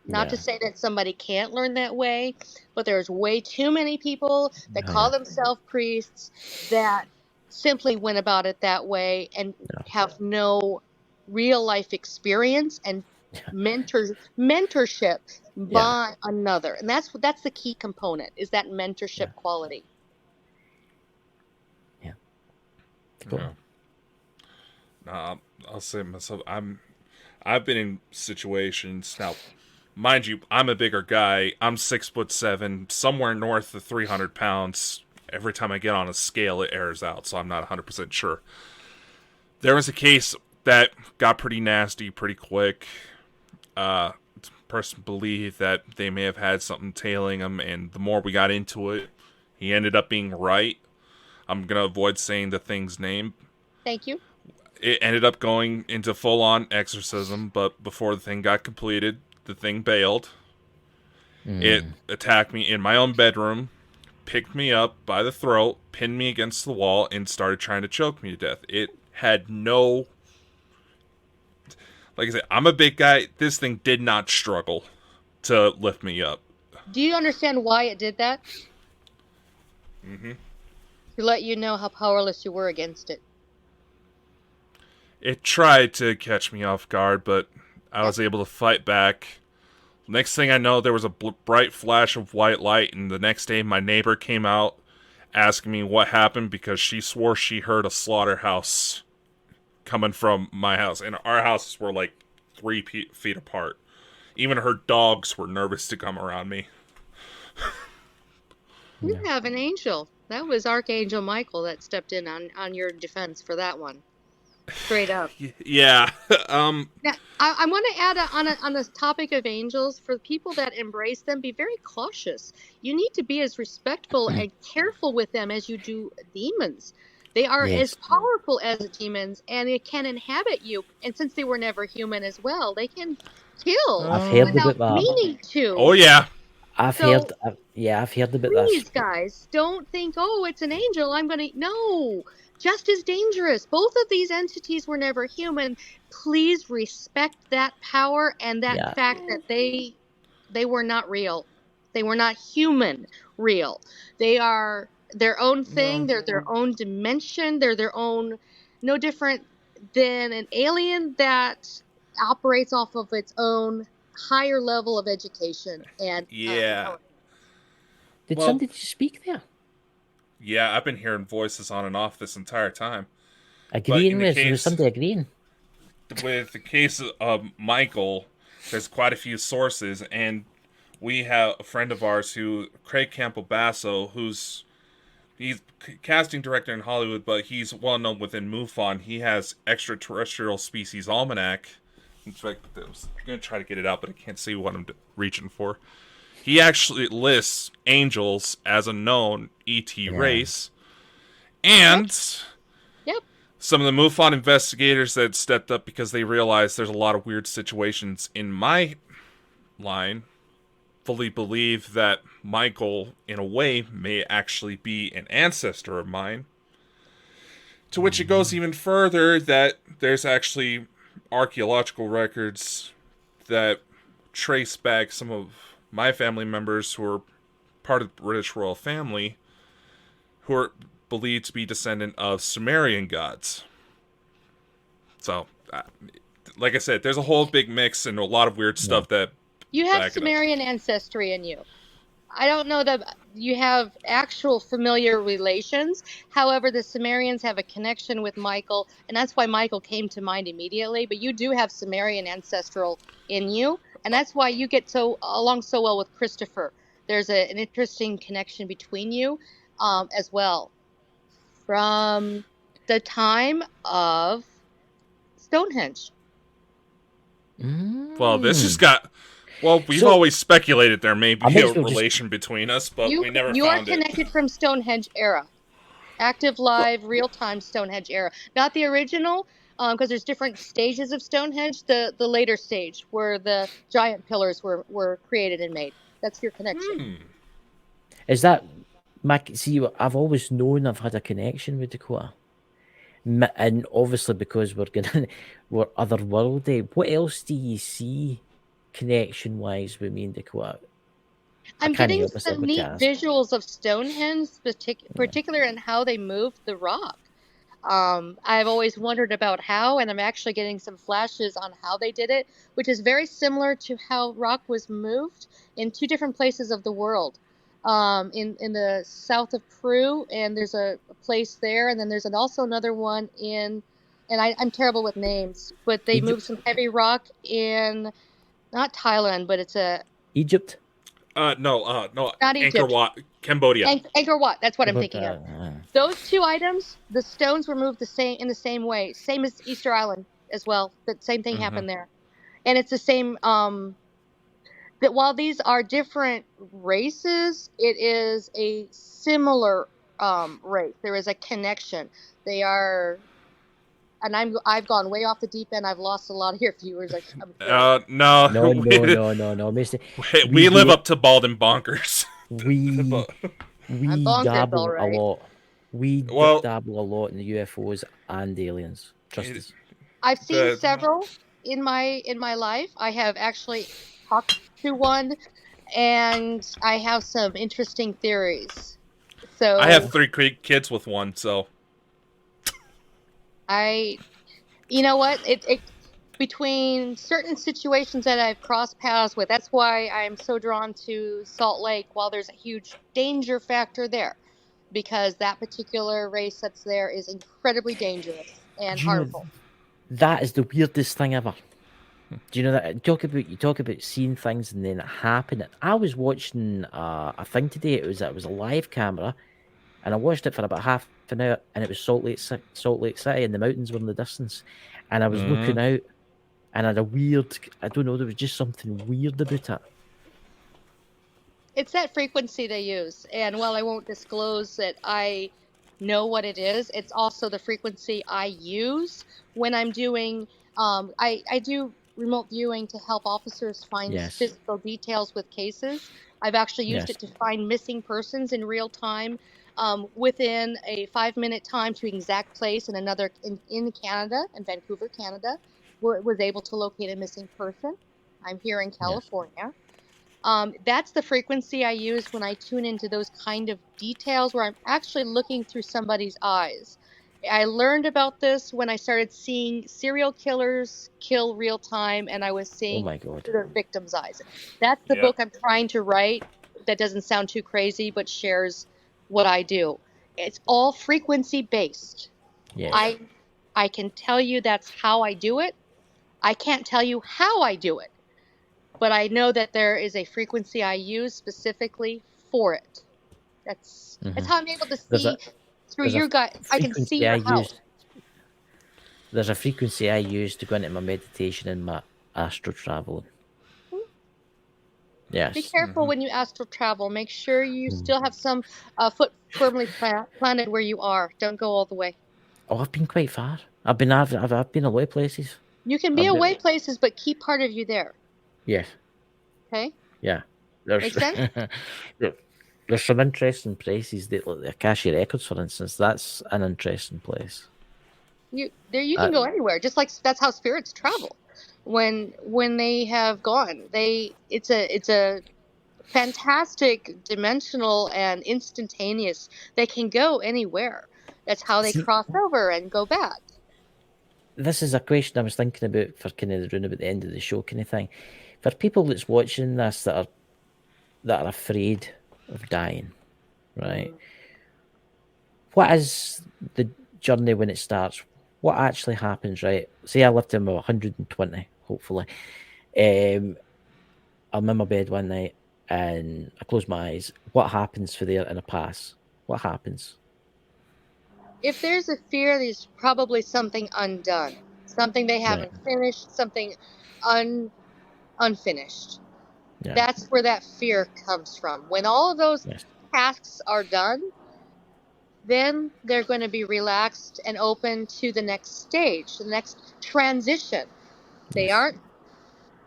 Not to say that somebody can't learn that way, but there's way too many people that call themselves priests that simply went about it that way and have no real life experience and mentorship by another. And that's the key component, is that mentorship quality. Yeah. Cool. I'll say myself, I've been in situations now. Mind you, I'm a bigger guy. I'm 6'7", somewhere north of 300 pounds. Every time I get on a scale, it airs out, so I'm not 100% sure. There was a case that got pretty nasty pretty quick. The person believed that they may have had something tailing him, and the more we got into it, he ended up being right. I'm going to avoid saying the thing's name. Thank you. It ended up going into full-on exorcism, but before the thing got completed, the thing bailed. It attacked me in my own bedroom, picked me up by the throat, pinned me against the wall, and started trying to choke me to death. It had no... Like I said, I'm a big guy. This thing did not struggle to lift me up. Do you understand why it did that? Mm-hmm. To let you know how powerless you were against it. It tried to catch me off guard, but I was able to fight back. Next thing I know, there was a bright flash of white light, and the next day my neighbor came out asking me what happened because she swore she heard a slaughterhouse coming from my house. And our houses were like 3 feet apart. Even her dogs were nervous to come around me. You have an angel. That was Archangel Michael that stepped in on your defense for that one. Straight up. Yeah. Now, I want to add on the topic of angels, for people that embrace them, be very cautious. You need to be as respectful and careful with them as you do demons. They are as powerful as demons, and they can inhabit you. And since they were never human as well, they can kill without meaning to. Oh yeah. I've heard about that. Please, guys, don't think, oh, it's an angel. No. Just as dangerous. Both of these entities were never human. Please respect that power and that fact that they were not real. They were not human real. They are their own thing. They're their own dimension. They're their own, no different than an alien that operates off of its own higher level of education. And yeah. Did somebody speak there? Yeah, I've been hearing voices on and off this entire time. Agreeing with? Was somebody agreeing? With the case of Michael, there's quite a few sources, and we have a friend of ours Craig Campobasso, he's casting director in Hollywood, but he's well known within MUFON. He has Extraterrestrial Species Almanac. In fact, I'm going to try to get it out, but I can't see what I'm reaching for. He actually lists angels as a known ET race. And some of the MUFON investigators that stepped up because they realized there's a lot of weird situations in my line fully believe that Michael, in a way, may actually be an ancestor of mine. To which it goes even further that there's actually archaeological records that trace back some of my family members who are part of the British royal family, who are believed to be descendant of Sumerian gods. So, like I said, there's a whole big mix and a lot of weird stuff that you have Sumerian ancestry in you. I don't know that you have actual familiar relations. However, the Sumerians have a connection with Michael, and that's why Michael came to mind immediately. But you do have Sumerian ancestral in you, and that's why you get along so well with Christopher. There's an interesting connection between you as well. From the time of Stonehenge. Well, this has got... Well, we've always speculated there may be a relation between us, but we never found it. You are connected from Stonehenge era. Active, live, real-time Stonehenge era. Not the original, because there's different stages of Stonehenge. The later stage, where the giant pillars were created and made. That's your connection. Is that... See, I've always known I've had a connection with Dakota. And obviously because we're otherworldly, what else do you see connection-wise with me and Dakota? I'm getting some neat visuals of Stonehenge, particularly in how they moved the rock. I've always wondered about how, and I'm actually getting some flashes on how they did it, which is very similar to how rock was moved in two different places of the world. In the south of Peru, and there's a place there, and then there's also another one in, and I'm terrible with names, but they moved some heavy rock in, not Thailand, but it's Egypt? No, not Egypt. Angkor Wat, Cambodia. Angkor Wat, that's what I'm thinking of. Those two items, the stones were moved in the same way, same as Easter Island as well. The same thing happened there, and it's the same. That while these are different races, it is a similar race. There is a connection. They are, and I've gone way off the deep end. I've lost a lot of your viewers. No. We live up to Bald and Bonkers. We dabble a lot. We dabble a lot in the UFOs and aliens. Trust us. I've seen several in my life. I have actually talked to one, and I have some interesting theories. So I have 3 kids with one, so you know what? It between certain situations that I've crossed paths with, that's why I'm so drawn to Salt Lake. While there's a huge danger factor there, because that particular race that's there is incredibly dangerous and harmful. That is the weirdest thing ever. Do you know that? You talk about seeing things and then it happening. I was watching a thing today. It was a live camera, and I watched it for about half an hour, and it was Salt Lake City, and the mountains were in the distance. And I was looking out, and I had a weird. I don't know. There was just something weird about it. It's that frequency they use, and while I won't disclose that I know what it is, it's also the frequency I use when I'm doing. I do remote viewing to help officers find physical details with cases. I've actually used it to find missing persons in real time, within a 5-minute time to exact place in in Canada, in Vancouver, Canada, where it was able to locate a missing person. I'm here in California. That's the frequency I use when I tune into those kind of details where I'm actually looking through somebody's eyes. I learned about this when I started seeing serial killers kill real time, and I was seeing the victims' eyes. That's the book I'm trying to write that doesn't sound too crazy, but shares what I do. It's all frequency based. Yes. I can tell you that's how I do it. I can't tell you how I do it, but I know that there is a frequency I use specifically for it. That's how I'm able to see. Through your gut, I can see your house. There's a frequency I use to go into my meditation and my astral travel. Yes. Be careful when you astral travel. Make sure you still have some foot firmly planted where you are. Don't go all the way. Oh, I've been quite far. I've been away places. You can be away places, but keep part of you there. Yes. Okay. Yeah. Make sense? There's some interesting places that, like the Akashic Records, for instance. That's an interesting place. You can go anywhere. Just like that's how spirits travel. when they have gone. It's a fantastic, dimensional, and instantaneous. They can go anywhere. That's how they See, cross over and go back. this is a question I was thinking about for kind of around about the end of the show kind of thing. For people that's watching this that are afraid of dying, right? What is the journey when it starts? What actually happens, right? Say I live to my 120, hopefully. I'm in my bed one night and I close my eyes. What happens for there in a pass? What happens? If there's a fear, there's probably something undone, something they haven't finished, something unfinished. Yeah. That's where that fear comes from. When all of those tasks are done, then they're going to be relaxed and open to the next stage, the next transition. They aren't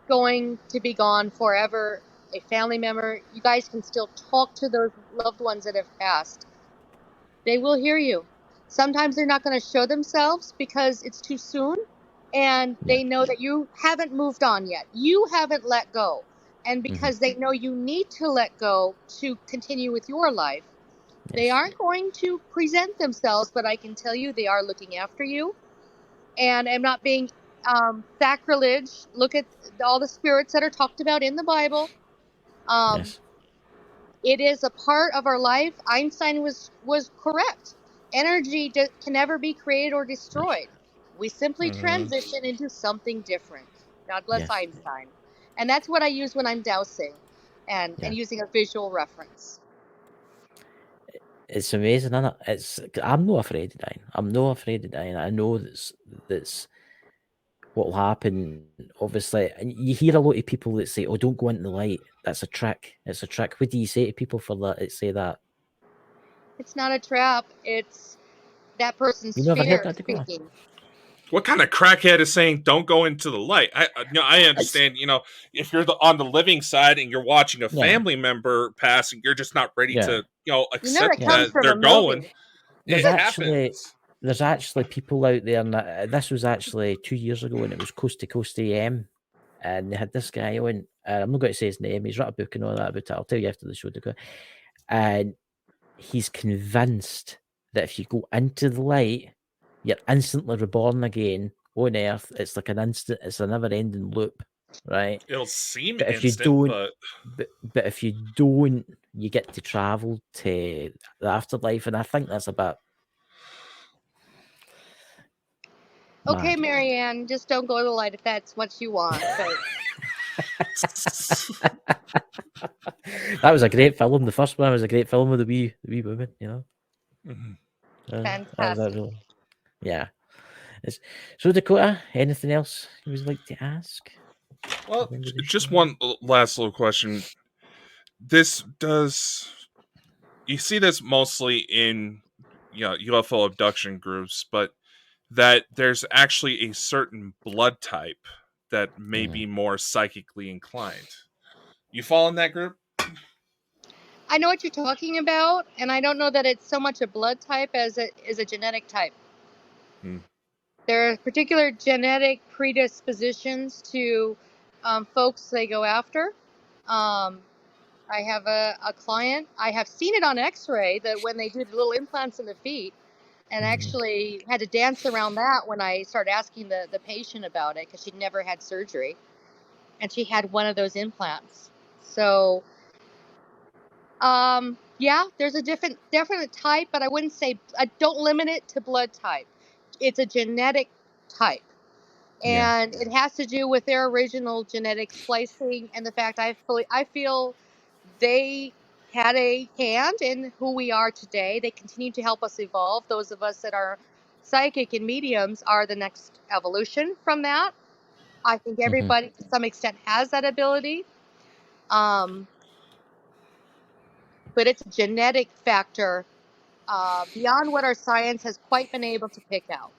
going to be gone forever. A family member, you guys can still talk to those loved ones that have passed. They will hear you. Sometimes they're not going to show themselves because it's too soon, and they know that you haven't moved on yet. You haven't let go. And because they know you need to let go to continue with your life, they aren't going to present themselves, but I can tell you they are looking after you. And I'm not being sacrilege. Look at all the spirits that are talked about in the Bible. It is a part of our life. Einstein was correct. Energy can never be created or destroyed. We simply transition into something different. God bless Einstein. And that's what I use when I'm dowsing and using a visual reference. It's amazing, isn't it? I'm not afraid of dying. I'm not afraid of dying. I know that's what will happen. Obviously, and you hear a lot of people that say, "Oh, don't go into the light. That's a trick. It's a trick." What do you say to people for that? That say that it's not a trap. It's that person's fear speaking. What kind of crackhead is saying don't go into the light? I understand. If you're on the living side and you're watching a family member pass and you're just not ready to accept that they're going, there's actually people out there, and this was actually 2 years ago, and it was Coast to Coast AM, and they had this guy on. I'm not going to say his name. He's written a book and all that about it. I'll tell you after the show to go. And he's convinced that if you go into the light, you're instantly reborn again on Earth. It's like it's a never-ending loop, right? It'll seem but if instant, you don't, but if you don't, you get to travel to the afterlife, and I think that's about. Okay, Marianne, just don't go to the light if that's what you want. That was a great film. The first one was a great film with the wee woman, Fantastic. Yeah. So Dakota, anything else you would like to ask? Well, just one last little question. You see this mostly in UFO abduction groups, but that there's actually a certain blood type that may be more psychically inclined. You fall in that group? I know what you're talking about, and I don't know that it's so much a blood type as it is a genetic type. There are particular genetic predispositions to folks they go after. I have a client, I have seen it on x-ray that when they do the little implants in the feet, and actually had to dance around that when I started asking the patient about it because she'd never had surgery, and she had one of those implants. So there's a definite type, but I wouldn't say, I don't limit it to blood type. It's a genetic type. And it has to do with their original genetic splicing and the fact I feel they had a hand in who we are today. They continue to help us evolve. Those of us that are psychic and mediums are the next evolution from that. I think everybody to some extent has that ability. But it's a genetic factor beyond what our science has quite been able to pick out.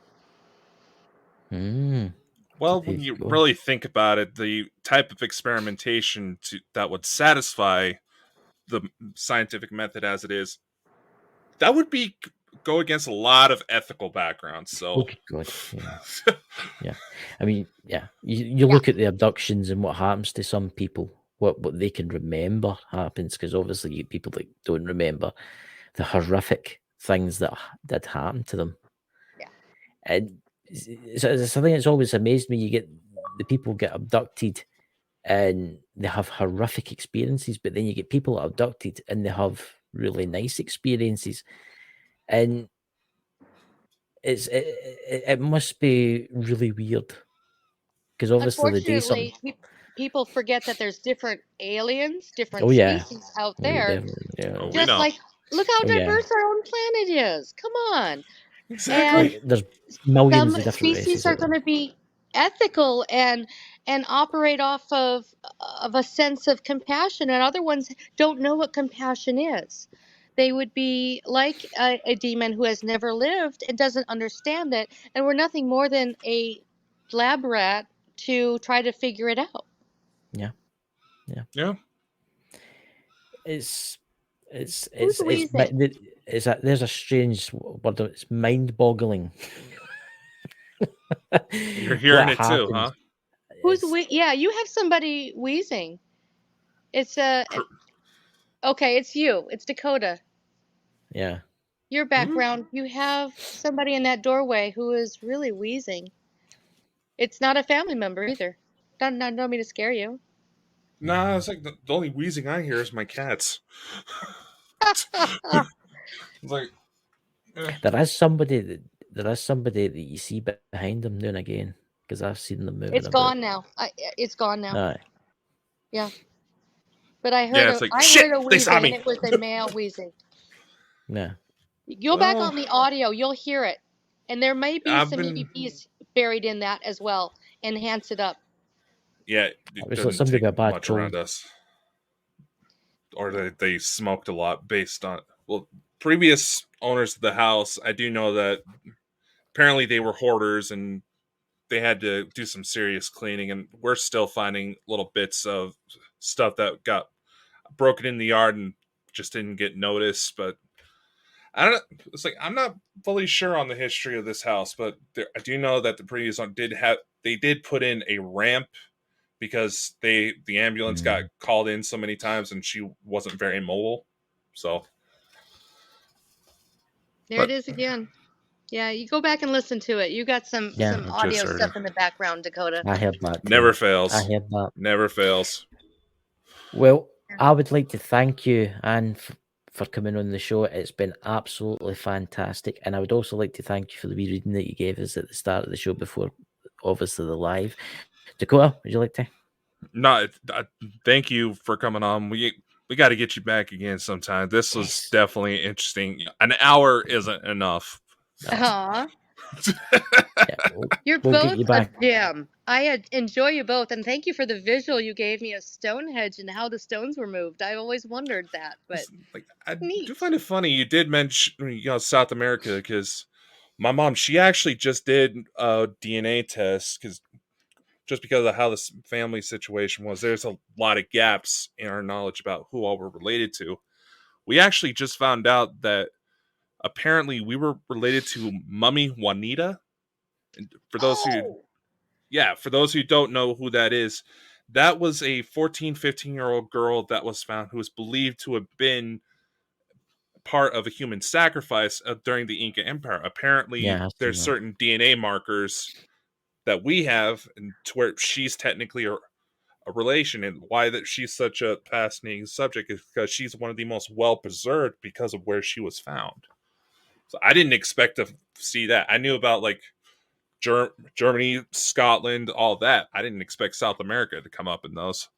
Well, when you really think about it, the type of experimentation that would satisfy the scientific method as it is, that would be go against a lot of ethical backgrounds. So, Oh, good God. Yeah. I mean, you look at the abductions and what happens to some people, what they can remember happens, because obviously you people that don't remember the horrific things that did happen to them. Yeah. And so something that's always amazed me, you get the people get abducted and they have horrific experiences, but then you get people abducted and they have really nice experiences. And it must be really weird, because obviously the day something. Unfortunately, people forget that there's different aliens, different Oh yeah, species out oh, yeah, there. definitely, yeah. Oh, we Just know. like, look how Oh, yeah. diverse our own planet is. Come on. Exactly. And Like, there's millions some of different species races are out there. going to be ethical and operate off of a sense of compassion, and other ones don't know what compassion is. They would be like a demon who has never lived and doesn't understand it, and we're nothing more than a lab rat to try to figure it out. Yeah. It's wheezing? there's a strange word. It's mind-boggling. You're hearing What it too, happens. huh? Who's It's- yeah, you have somebody wheezing. It's okay, it's you. It's Dakota. Yeah. Your background, you have somebody in that doorway who is really wheezing. It's not a family member either. Don't mean to scare you. Nah, it's like the only wheezing I hear is my cats. It's like, There is somebody that you see behind them now and again, because I've seen them moving It's about. gone now. It's gone now. Aye. Yeah. But I heard yeah, it's like, shit, a they saw wheezing, and me. it was a male wheezing. Yeah. Go back Well, on the audio, you'll hear it. And there may be I've some been- EVPs buried in that as well. Enhance it up. Yeah, It it was like doesn't somebody take with a bad much cold. around us. Or they smoked a lot based on, well, previous owners of the house, I do know that apparently they were hoarders and they had to do some serious cleaning, and we're still finding little bits of stuff that got broken in the yard and just didn't get noticed. But I don't. It's like I'm not fully sure on the history of this house, but I do know that the previous owner did put in a ramp because the ambulance got called in so many times and she wasn't very mobile. So There it is again. Yeah, you go back and listen to it. You got some Yeah. audio heard stuff it. in the background, Dakota. I heard that. Too. never fails. I heard that. Never fails. Well, I would like to thank you, Anne, for coming on the show. It's been absolutely fantastic. And I would also like to thank you for the wee reading that you gave us at the start of the show before, obviously, the live. Dakota, would you like to? No, thank you for coming on. We got to get you back again sometime. This was Yes. definitely interesting. An hour isn't enough. Aw. Yeah, You're we'll get both you a back. gem. I enjoy you both, and thank you for the visual you gave me of Stonehenge and how the stones were moved. I've always wondered that, but Like, I neat. do find it funny you did mention South America, because my mom, she actually just did a DNA test because of how this family situation was. There's a lot of gaps in our knowledge about who all we're related to. We actually just found out that apparently we were related to Mummy Juanita. And for those who don't know who that is, that was a 14, 15-year-old girl that was found who was believed to have been part of a human sacrifice during the Inca Empire. Apparently, Yeah, I've there's seen that. certain DNA markers that we have, and to where she's technically a relation. And why that she's such a fascinating subject is because she's one of the most well preserved because of where she was found. So I didn't expect to see that. I knew about like Germany, Scotland, all that. I didn't expect South America to come up in those.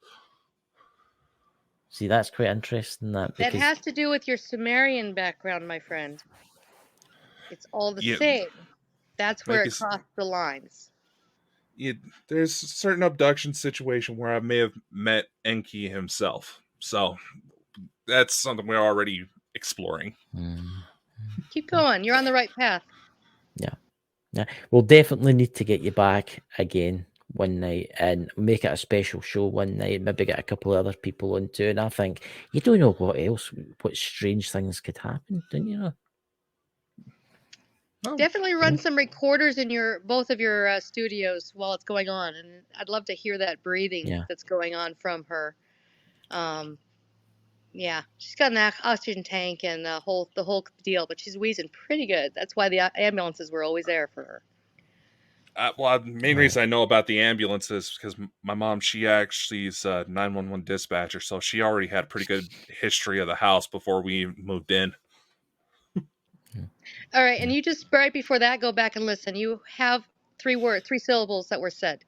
See, that's quite interesting. That That because has to do with your Sumerian background, my friend. It's all the Yeah. same. That's where Like it crossed the lines. There's a certain abduction situation where I may have met Enki himself. So that's something we're already exploring. Keep going. You're on the right path. yeah, we'll definitely need to get you back again one night and make it a special show one night. Maybe get a couple of other people on too. And I think you don't know what strange things could happen, don't you know? Definitely run some recorders in both of your studios while it's going on, and I'd love to hear that breathing that's going on from her. Yeah, she's got an oxygen tank and the whole deal, but she's wheezing pretty good. That's why the ambulances were always there for her. Well, the main reason I know about the ambulance is because my mom, she actually is a 911 dispatcher, so she already had a pretty good history of the house before we moved in. All right, and you just right before that, go back and listen. You have 3 syllables that were said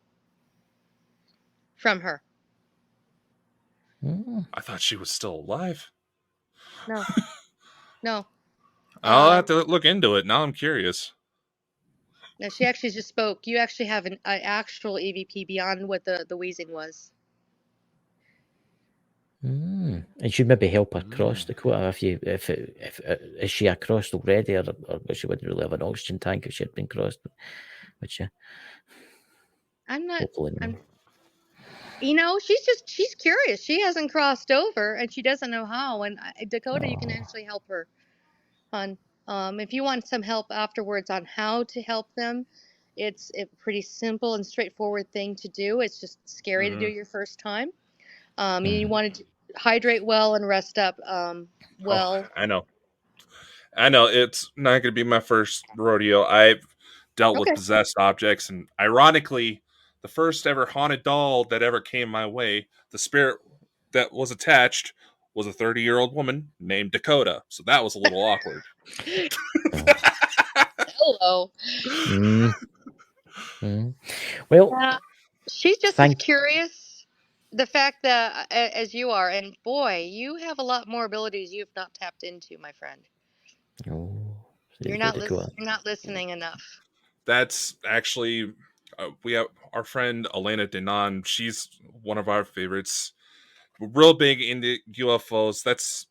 from her. I thought she was still alive. No. I'll have to look into it. Now I'm curious. No, she actually just spoke. You actually have an actual EVP beyond what the wheezing was. And she'd maybe help her cross the quota if is she across already, or she wouldn't really have an oxygen tank if she had been crossed. Would she? I'm not. Hopefully not. She's curious. She hasn't crossed over, and she doesn't know how. And Dakota, you can actually help her on. If you want some help afterwards on how to help them, it's a pretty simple and straightforward thing to do. It's just scary to do your first time. You want to hydrate well and rest up well. I know. It's not going to be my first rodeo. I've dealt with possessed objects, and ironically, the first ever haunted doll that ever came my way, the spirit that was attached was a 30-year-old woman named Dakota. So that was a little awkward. Hello. Well, she's just as curious. The fact that as you are, and boy, you have a lot more abilities you've not tapped into, my friend. You're not listening enough. That's actually we have our friend Elena Denon. She's one of our favorites. Real big into UFOs.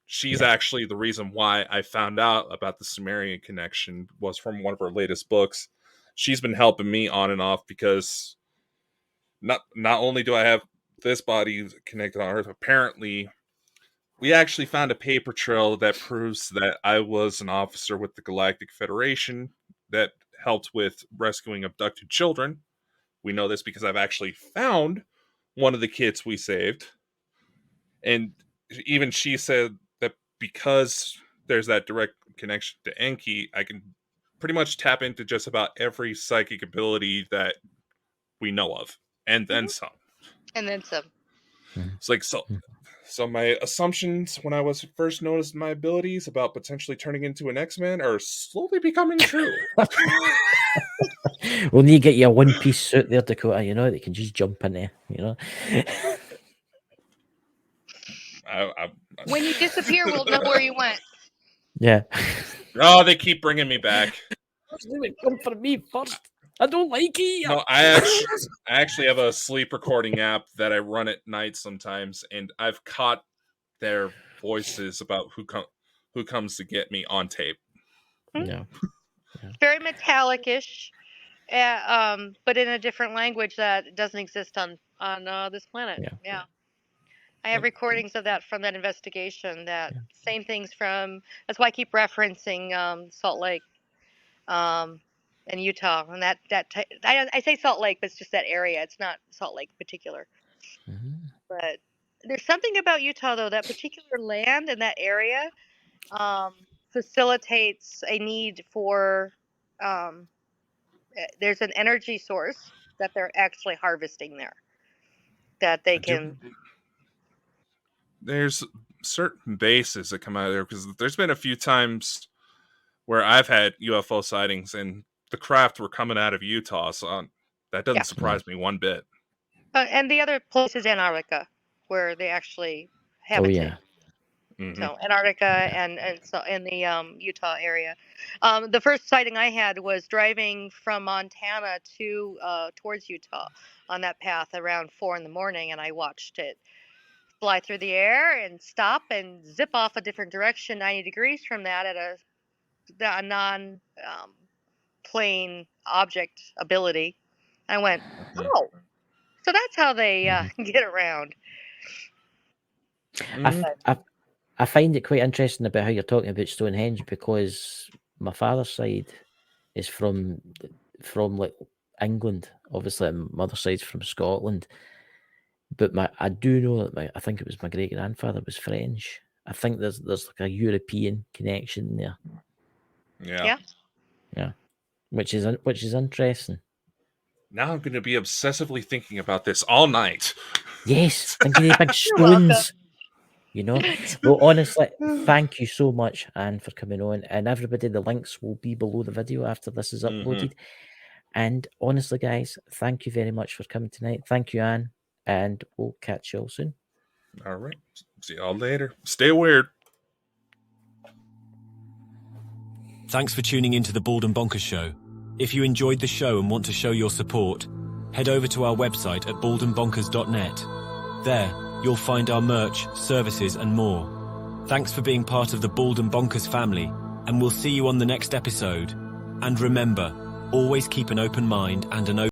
She's actually the reason why I found out about the Sumerian connection was from one of her latest books. She's been helping me on and off because not only do I have this body connected on Earth, apparently we actually found a paper trail that proves that I was an officer with the Galactic Federation that helped with rescuing abducted children. We know this because I've actually found one of the kids we saved. And even she said that because there's that direct connection to Enki, I can pretty much tap into just about every psychic ability that we know of. And then some. And then some. It's like, so my assumptions when I was first noticed my abilities about potentially turning into an X-Men are slowly becoming true. We'll need to get you a one-piece suit there, Dakota, that you can just jump in there, When you disappear, we'll know where you went. Yeah. Oh, they keep bringing me back. Come for me first. I don't like it. No, I actually have a sleep recording app that I run at night sometimes, and I've caught their voices about who comes to get me on tape. Yeah. Very metallic-ish, but in a different language that doesn't exist on this planet. Yeah. I have recordings of that from that investigation. Same things from. That's why I keep referencing Salt Lake. In Utah, and I say Salt Lake, but it's just that area. It's not Salt Lake in particular. But there's something about Utah, though, that particular land and that area facilitates a need for. There's an energy source that they're actually harvesting there. That they can. There's certain bases that come out of there because there's been a few times where I've had UFO sightings and the craft were coming out of Utah, so that doesn't surprise me one bit. And the other place is Antarctica, where they actually habitate. So Antarctica and so in the Utah area. The first sighting I had was driving from Montana towards Utah on that path around 4 a.m, and I watched it fly through the air and stop and zip off a different direction 90 degrees from that at a non plane object ability. I went, oh, so that's how they get around. I find it quite interesting about how you're talking about Stonehenge because my father's side is from like England. Obviously, my mother's side's from Scotland. But I do know that I think it was my great grandfather was French. I think there's like a European connection there. Yeah. Which is interesting. Now I'm going to be obsessively thinking about this all night. Yes, thinking of big welcome. stones. You know, well, honestly, thank you so much, Anne, for coming on. And everybody, the links will be below the video after this is uploaded. And honestly, guys, thank you very much for coming tonight. Thank you, Anne, and we'll catch you all soon. All right. See y'all later. Stay weird. Thanks for tuning into the Bald and Bonkers Show. If you enjoyed the show and want to show your support, head over to our website at baldandbonkers.net. There, you'll find our merch, services, and more. Thanks for being part of the Bald and Bonkers family, and we'll see you on the next episode. And remember, always keep an open mind and an open